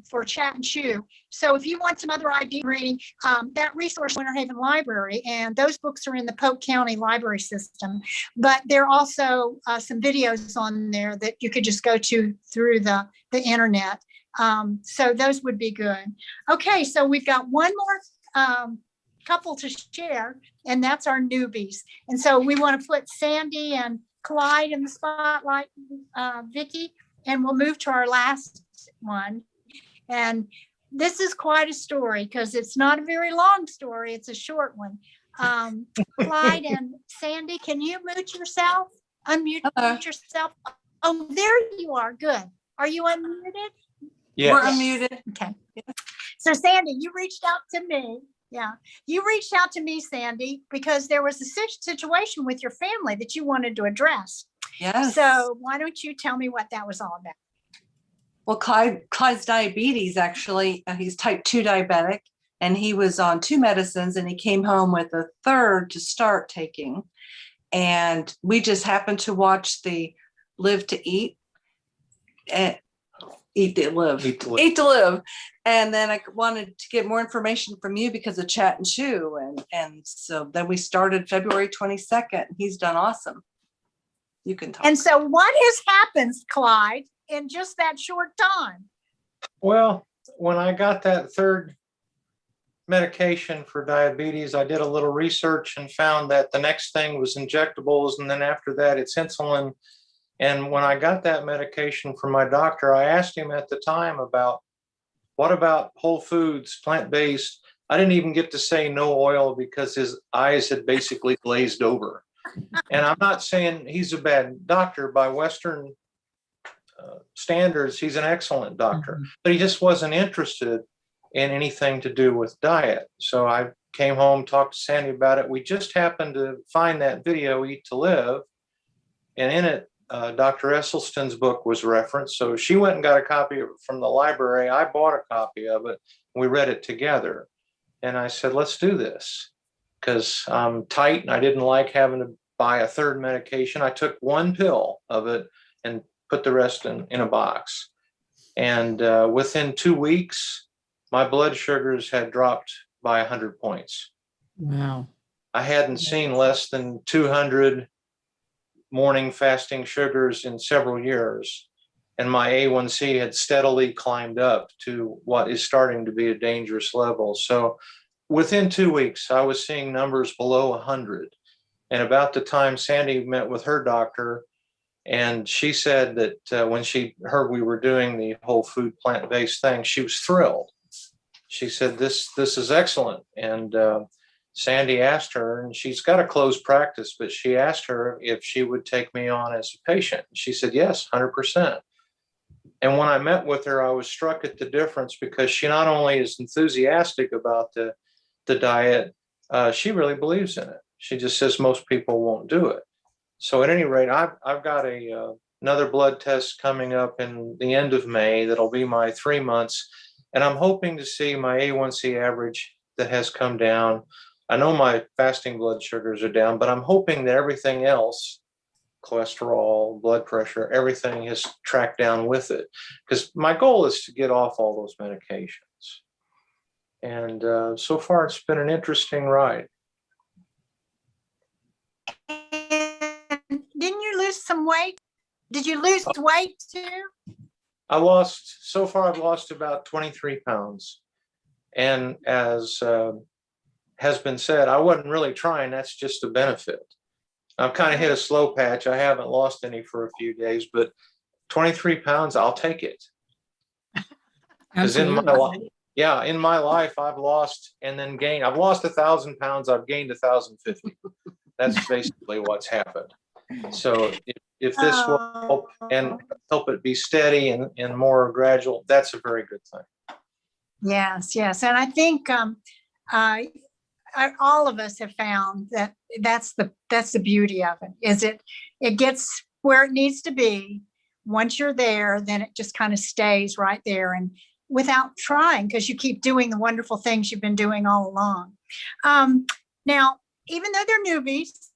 S1: for Chat and Chew. So if you want some other ID reading, that resource Winter Haven Library, and those books are in the Polk County Library System, but there are also some videos on there that you could just go to through the internet. So those would be good. Okay, so we've got one more couple to share, and that's our newbies. And so we want to put Sandy and Clyde in the spotlight, Vicky, and we'll move to our last one. And this is quite a story because it's not a very long story. It's a short one. Clyde and Sandy, can you mute yourself? Unmute yourself. Oh, there you are. Good. Are you unmuted?
S10: Yes.
S1: We're unmuted. Okay. So Sandy, you reached out to me. Yeah, you reached out to me, Sandy, because there was a situation with your family that you wanted to address.
S14: Yes.
S1: So why don't you tell me what that was all about?
S14: Well, Clyde's diabetes, actually, he's type 2 diabetic, and he was on 2 medicines, and he came home with a 3rd to start taking. And we just happened to watch the Live to Eat, and Eat to Live. And then I wanted to get more information from you because of Chat and Chew. And so then we started February 22nd. He's done awesome. You can talk.
S1: And so what has happened, Clyde, in just that short time?
S10: Well, when I got that 3rd
S15: medication for diabetes, I did a little research and found that the next thing was injectables. And then after that, it's insulin. And when I got that medication from my doctor, I asked him at the time about what about whole foods, plant-based. I didn't even get to say no oil because his eyes had basically glazed over. And I'm not saying he's a bad doctor. By Western standards, he's an excellent doctor, but he just wasn't interested in anything to do with diet. So I came home, talked to Sandy about it. We just happened to find that video, Eat to Live, and in it, Dr. Esselstyn's book was referenced. So she went and got a copy of it from the library. I bought a copy of it. We read it together. And I said, let's do this, because I'm tight and I didn't like having to buy a third medication. I took one pill of it and put the rest in a box. And within 2 weeks, my blood sugars had dropped by 100 points.
S3: Wow.
S15: I hadn't seen less than 200 morning fasting sugars in several years. And my A1C had steadily climbed up to what is starting to be a dangerous level. So within 2 weeks, I was seeing numbers below 100. And about the time Sandy met with her doctor, and she said that when she heard we were doing the whole food plant-based thing, she was thrilled. She said, this is excellent. And Sandy asked her, and she's got a closed practice, but she asked her if she would take me on as a patient. She said, yes, 100%. And when I met with her, I was struck at the difference, because she not only is enthusiastic about the diet, she really believes in it. She just says most people won't do it. So at any rate, I've got another blood test coming up in the end of May. That'll be my 3 months. And I'm hoping to see my A1C average that has come down. I know my fasting blood sugars are down, but I'm hoping that everything else, cholesterol, blood pressure, everything has tracked down with it. Because my goal is to get off all those medications. And so far, it's been an interesting ride.
S1: Didn't you lose some weight? Did you lose weight too?
S15: So far I've lost about 23 pounds. And as has been said, I wasn't really trying. That's just a benefit. I've kind of hit a slow patch. I haven't lost any for a few days, but 23 pounds, I'll take it. Because in my life, I've lost and then gained. I've lost 1,000 pounds. I've gained 1,050. That's basically what's happened. So if this will help and help it be steady and more gradual, that's a very good thing.
S1: Yes, yes. And I think all of us have found that that's the beauty of it, is it gets where it needs to be. Once you're there, then it just kind of stays right there, and without trying, because you keep doing the wonderful things you've been doing all along. Now, even though they're newbies,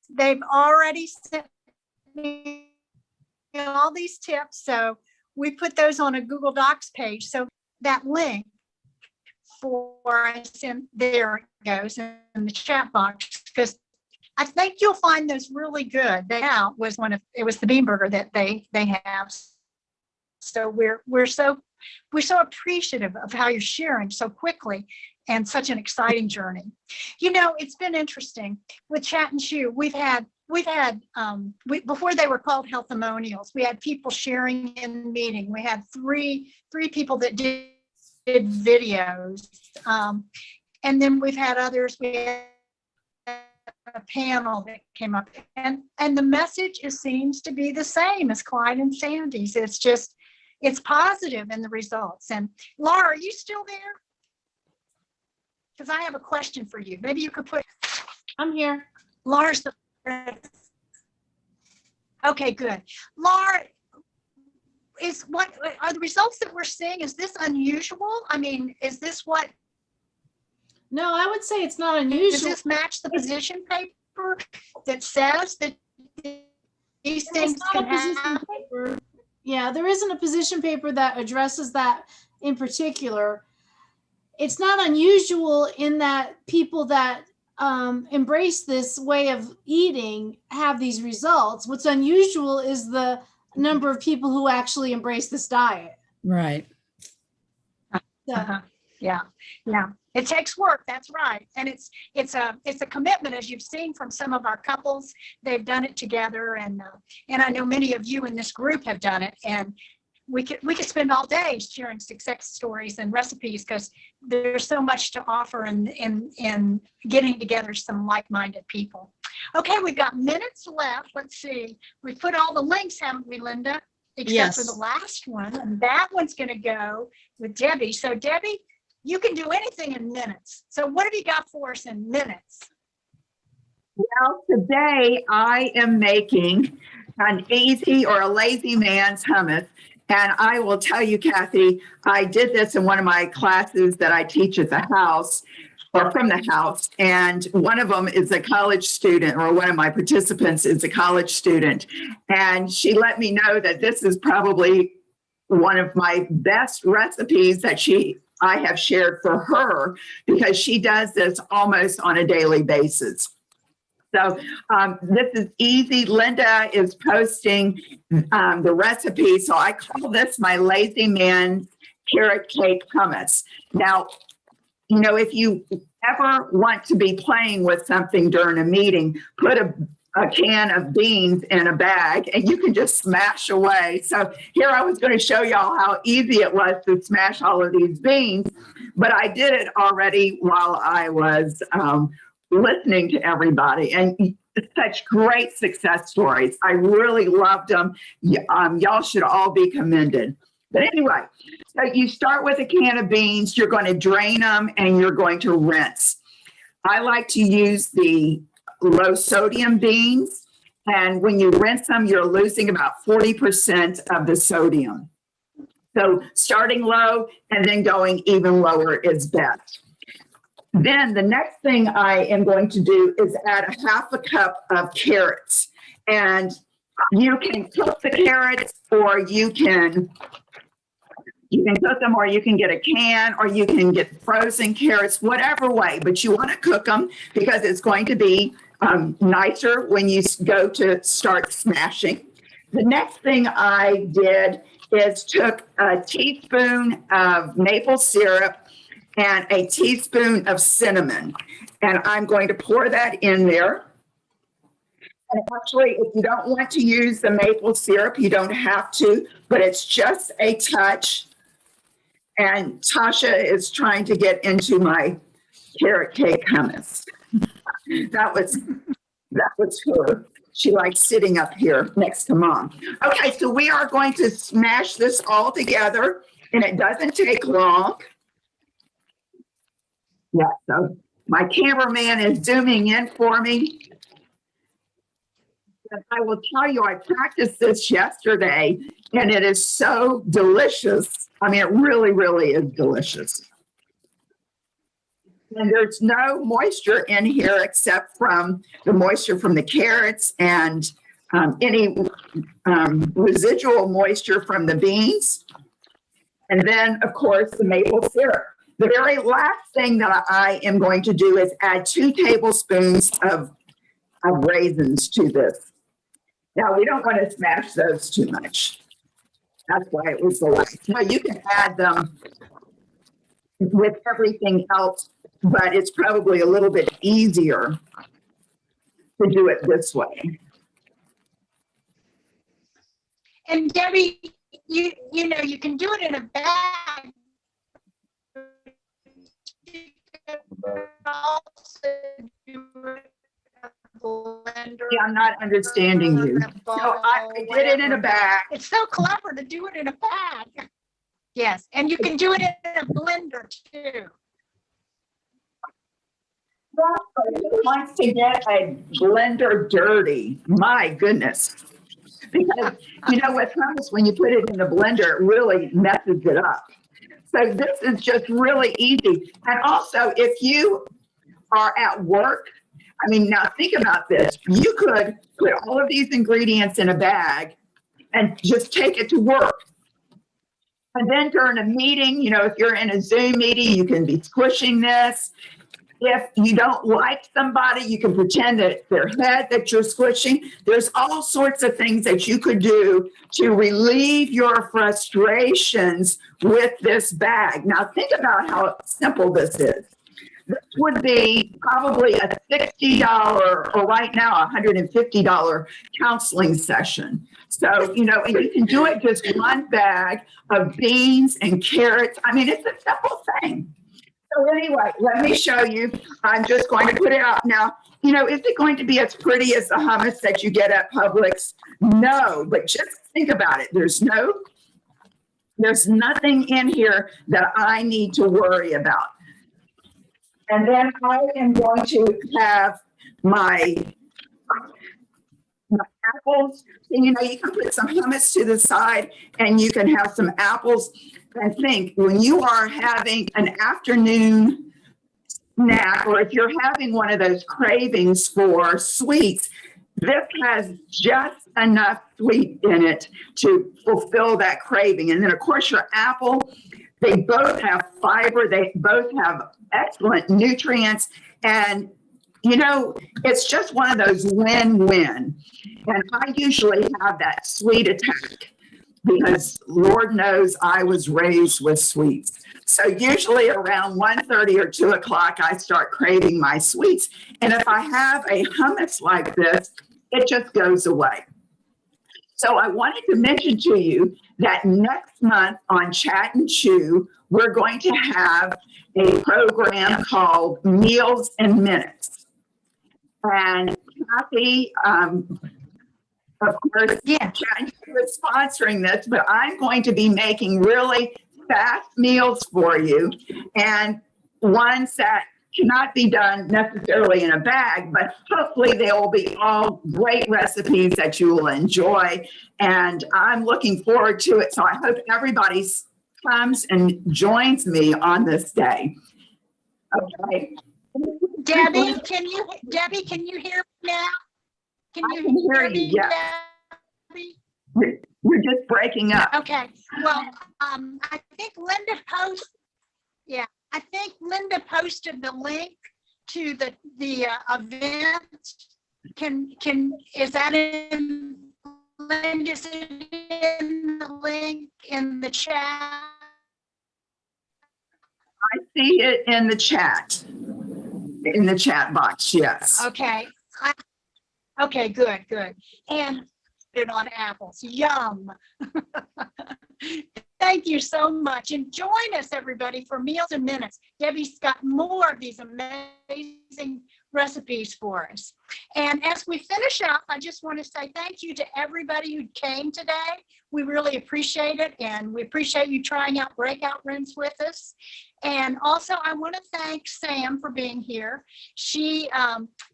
S1: they've already sent me all these tips. So we put those on a Google Docs page. So that link for us, and there it goes in the chat box, because I think you'll find those really good. It was the bean burger that they have. So we're so appreciative of how you're sharing so quickly and such an exciting journey. You know, it's been interesting with Chat and Chew. We've had before they were called healthimonials, we had people sharing in the meeting. We had three people that did videos, and then we've had others. We had a panel that came up, and the message seems to be the same as Clyde and Sandy's. It's positive in the results. And Laura, are you still there? Because I have a question for you. Maybe you could
S2: I'm here.
S1: Laura's okay, good. Laura, what are the results that we're seeing? Is this unusual? I mean, is this what?
S2: No, I would say it's not unusual.
S1: Does this match the position paper that says that these things can happen?
S2: Yeah, there isn't a position paper that addresses that in particular. It's not unusual in that people that embrace this way of eating have these results. What's unusual is the number of people who actually embrace this diet.
S3: Right.
S1: Yeah. It takes work, that's right. And it's a commitment, as you've seen from some of our couples. They've done it together, and I know many of you in this group have done it. And we could spend all day sharing success stories and recipes, because there's so much to offer in getting together some like-minded people. Okay, we've got minutes left. Let's see. We put all the links, haven't we, Linda? Except for the last one, and that one's going to go with Debbie. So Debbie, you can do anything in minutes. So what have you got for us in minutes?
S6: Well, today I am making an easy or a lazy man's hummus. And I will tell you, Cathy, I did this in one of my classes that I teach at the house, or from the house. And one of them is a college student, or one of my participants is a college student. And she let me know that this is probably one of my best recipes that I have shared for her, because she does this almost on a daily basis. So this is easy. Linda is posting the recipe. So I call this my Lazy Man Carrot Cake Hummus. Now, you know, if you ever want to be playing with something during a meeting, put a can of beans in a bag and you can just smash away. So here I was going to show y'all how easy it was to smash all of these beans, but I did it already while I was listening to everybody, and such great success stories. I really loved them. Y'all should all be commended. But anyway, so you start with a can of beans, you're going to drain them and you're going to rinse. I like to use the low sodium beans, and when you rinse them, you're losing about 40% of the sodium. So starting low and then going even lower is best. Then the next thing I am going to do is add a half a cup of carrots, and you can cook the carrots, or you can cook them, or you can get a can, or you can get frozen carrots, whatever way, but you want to cook them because it's going to be nicer when you go to start smashing. The next thing I did is took a teaspoon of maple syrup and a teaspoon of cinnamon, and I'm going to pour that in there. And actually, if you don't want to use the maple syrup, you don't have to, but it's just a touch. And Tasha is trying to get into my carrot cake hummus. That was her. She likes sitting up here next to Mom. Okay, so we are going to smash this all together, and it doesn't take long. Yeah, so my cameraman is zooming in for me. And I will tell you, I practiced this yesterday, and it is so delicious. I mean, it really, really is delicious. And there's no moisture in here except from the moisture from the carrots and any residual moisture from the beans. And then, of course, the maple syrup. The very last thing that I am going to do is add 2 tablespoons of raisins to this. Now, we don't want to smash those too much. That's why it was the last. Now, you can add them with everything else, but it's probably a little bit easier to do it this way.
S1: And Debbie, you know, you can do it in a bag.
S6: Yeah, I'm not understanding you. So I did it in a bag.
S1: It's so clever to do it in a bag. Yes, and you can do it in a blender too.
S6: Who wants to get a blender dirty? My goodness. Because, you know, with hummus, when you put it in the blender, it really messes it up. So this is just really easy. And also, if you are at work, I mean, now think about this. You could put all of these ingredients in a bag and just take it to work. And then during a meeting, you know, if you're in a Zoom meeting, you can be squishing this. If you don't like somebody, you can pretend that it's their head that you're squishing. There's all sorts of things that you could do to relieve your frustrations with this bag. Now, think about how simple this is. this would be probably a $60 or right now $150 counseling session. So, you know, and you can do it just one bag of beans and carrots. I mean, it's a simple thing. So anyway, let me show you. I'm just going to put it out now. You know, is it going to be as pretty as the hummus that you get at Publix? No, but just think about it. There's nothing in here that I need to worry about. And then I am going to have my apples. And you know, you can put some hummus to the side and you can have some apples. I think when you are having an afternoon snack, or if you're having one of those cravings for sweets, this has just enough sweet in it to fulfill that craving. And then of course your apple, they both have fiber, they both have excellent nutrients, and you know, it's just one of those win-win. And I usually have that sweet attack because Lord knows I was raised with sweets. So usually around 1:30 or 2 o'clock, I start craving my sweets. And if I have a hummus like this, it just goes away. So I wanted to mention to you that next month on Chat and Chew, we're going to have a program called Meals in Minutes. And Cathy, of course, Chat and Chew is sponsoring this, but I'm going to be making really fast meals for you, and ones that cannot be done necessarily in a bag, but hopefully they will be all great recipes that you will enjoy. And I'm looking forward to it. So I hope everybody comes and joins me on this day. Okay.
S16: Debbie, can you hear me now? Can you hear me?
S6: Yes.
S16: Debbie?
S6: You're just breaking up.
S16: Okay. Well, I think Linda posted the link to the event. Is that in, Linda, is it in the link in the chat?
S6: I see it in the chat box. Yes.
S16: Okay. Okay, good. And it on apples. Yum. Thank you so much. And join us, everybody, for Meals in Minutes. Debbie's got more of these amazing recipes for us. And as we finish up, I just want to say thank you to everybody who came today. We really appreciate it. And we appreciate you trying out Breakout Rooms with us. And also, I want to thank Sam for being here. She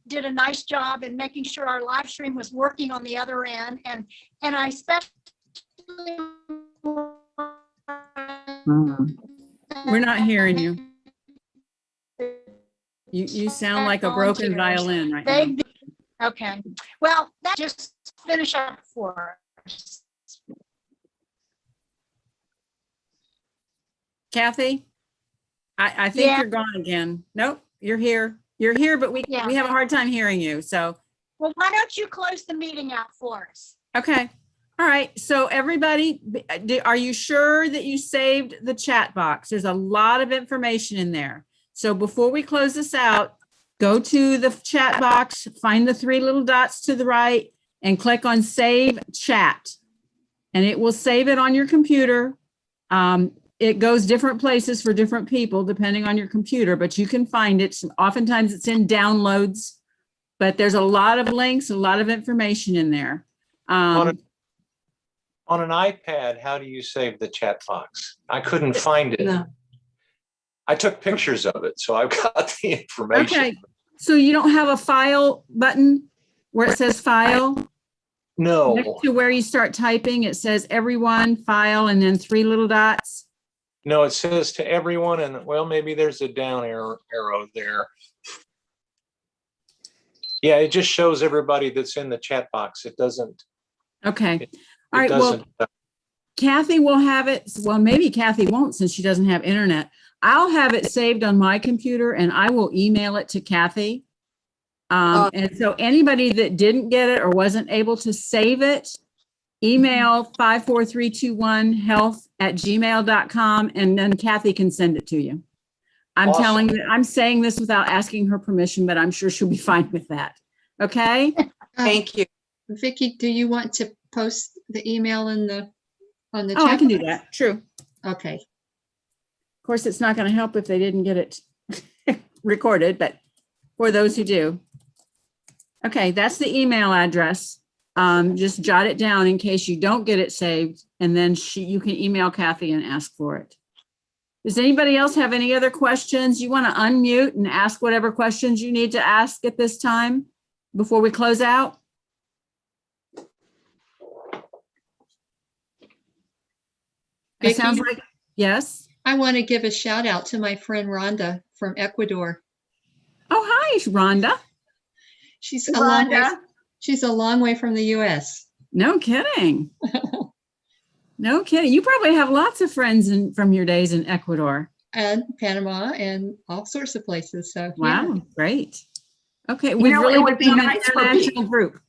S16: did a nice job in making sure our live stream was working on the other end. And I especially
S3: We're not hearing you. You sound like a broken violin right now.
S16: Okay. Well, that just finish up for us.
S3: Kathy, I think you're gone again. Nope, you're here. You're here, but we have a hard time hearing you. So,
S16: well, why don't you close the meeting out for us?
S3: Okay. All right. So everybody, are you sure that you saved the chat box? There's a lot of information in there. So before we close this out, go to the chat box, find the 3 little dots to the right, and click on Save Chat. And it will save it on your computer. It goes different places for different people depending on your computer, but you can find it. Oftentimes it's in downloads, but there's a lot of links, a lot of information in there.
S15: On an iPad, how do you save the chat box? I couldn't find it.
S13: No.
S15: I took pictures of it, so I've got the information.
S3: Okay, so you don't have a file button where it says file?
S15: No.
S3: Next to where you start typing, it says everyone, file, and then 3 little dots?
S15: No, it says to everyone, and well, maybe there's a down arrow there. Yeah, it just shows everybody that's in the chat box. It doesn't.
S3: Okay. All right. Well, Kathy will have it. Well, maybe Kathy won't since she doesn't have internet. I'll have it saved on my computer and I will email it to Kathy. And so anybody that didn't get it or wasn't able to save it, email 54321health@gmail.com and then Kathy can send it to you.
S15: Awesome.
S3: I'm saying this without asking her permission, but I'm sure she'll be fine with that. Okay?
S14: Thank you.
S7: Vicky, do you want to post the email on the
S3: Oh, I
S7: chat
S3: can do
S7: box?
S3: that. True.
S7: Okay.
S3: Of course, it's not going to help if they didn't get it recorded, but for those who do. Okay, that's the email address. Just jot it down in case you don't get it saved, and then you can email Cathy and ask for it. Does anybody else have any other questions? You want to unmute and ask whatever questions you need to ask at this time before we close out? It sounds like, yes.
S7: I want to give a shout out to my friend Rhonda from Ecuador.
S3: Oh, hi, Rhonda.
S7: She's a long way from the US.
S3: No kidding. No kidding. You probably have lots of friends from your days in Ecuador.
S7: And Panama and all sorts of places. So
S3: wow,
S7: yeah.
S3: Great. Okay, we've
S6: know,
S3: really
S6: it would be
S3: become an
S6: nice for
S3: international group.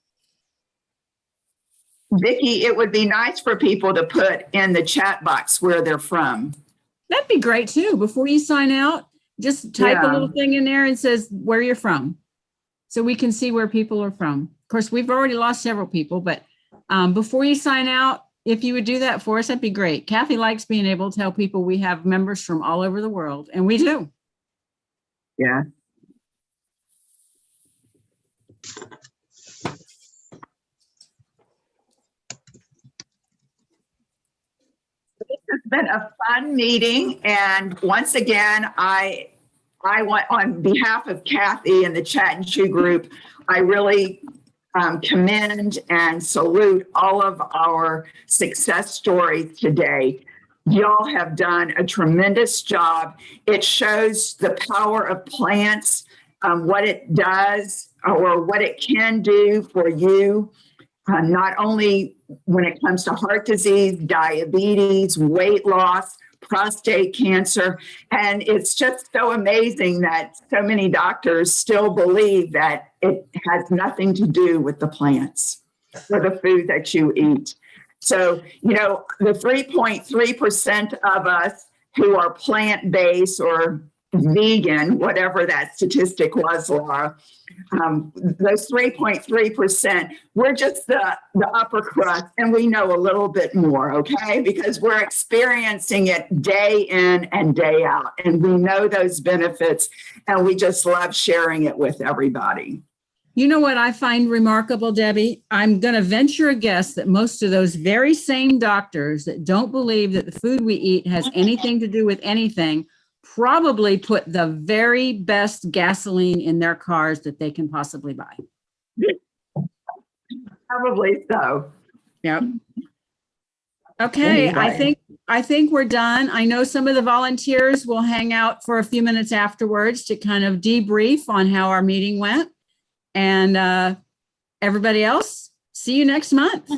S6: Vicky, it would be nice for people to put in the chat box where they're from.
S3: That'd be great too. Before you sign out, just type a
S6: Yeah.
S3: little thing in there and says where you're from, so we can see where people are from. Of course, we've already lost several people, but before you sign out, if you would do that for us, that'd be great. Cathy likes being able to tell people we have members from all over the world, and we do.
S6: Yeah. This has been a fun meeting, and once again, I want, on behalf of Cathy and the Chat and Chew group, I really commend and salute all of our success stories today. Y'all have done a tremendous job. It shows the power of plants, what it does or what it can do for you, not only when it comes to heart disease, diabetes, weight loss, prostate cancer. And it's just so amazing that so many doctors still believe that it has nothing to do with the plants or the food that you eat. So, you know, the 3.3% of us who are plant-based or vegan, whatever that statistic was, Laura, those 3.3%, we're just the upper crust, and we know a little bit more, okay? Because we're experiencing it day in and day out, and we know those benefits, and we just love sharing it with everybody.
S3: You know what I find remarkable, Debbie? I'm going to venture a guess that most of those very same doctors that don't believe that the food we eat has anything to do with anything probably put the very best gasoline in their cars that they can possibly buy.
S6: Probably so.
S3: Yep. Okay,
S6: Anyway.
S3: I think we're done. I know some of the volunteers will hang out for a few minutes afterwards to kind of debrief on how our meeting went. And everybody else, see you next month.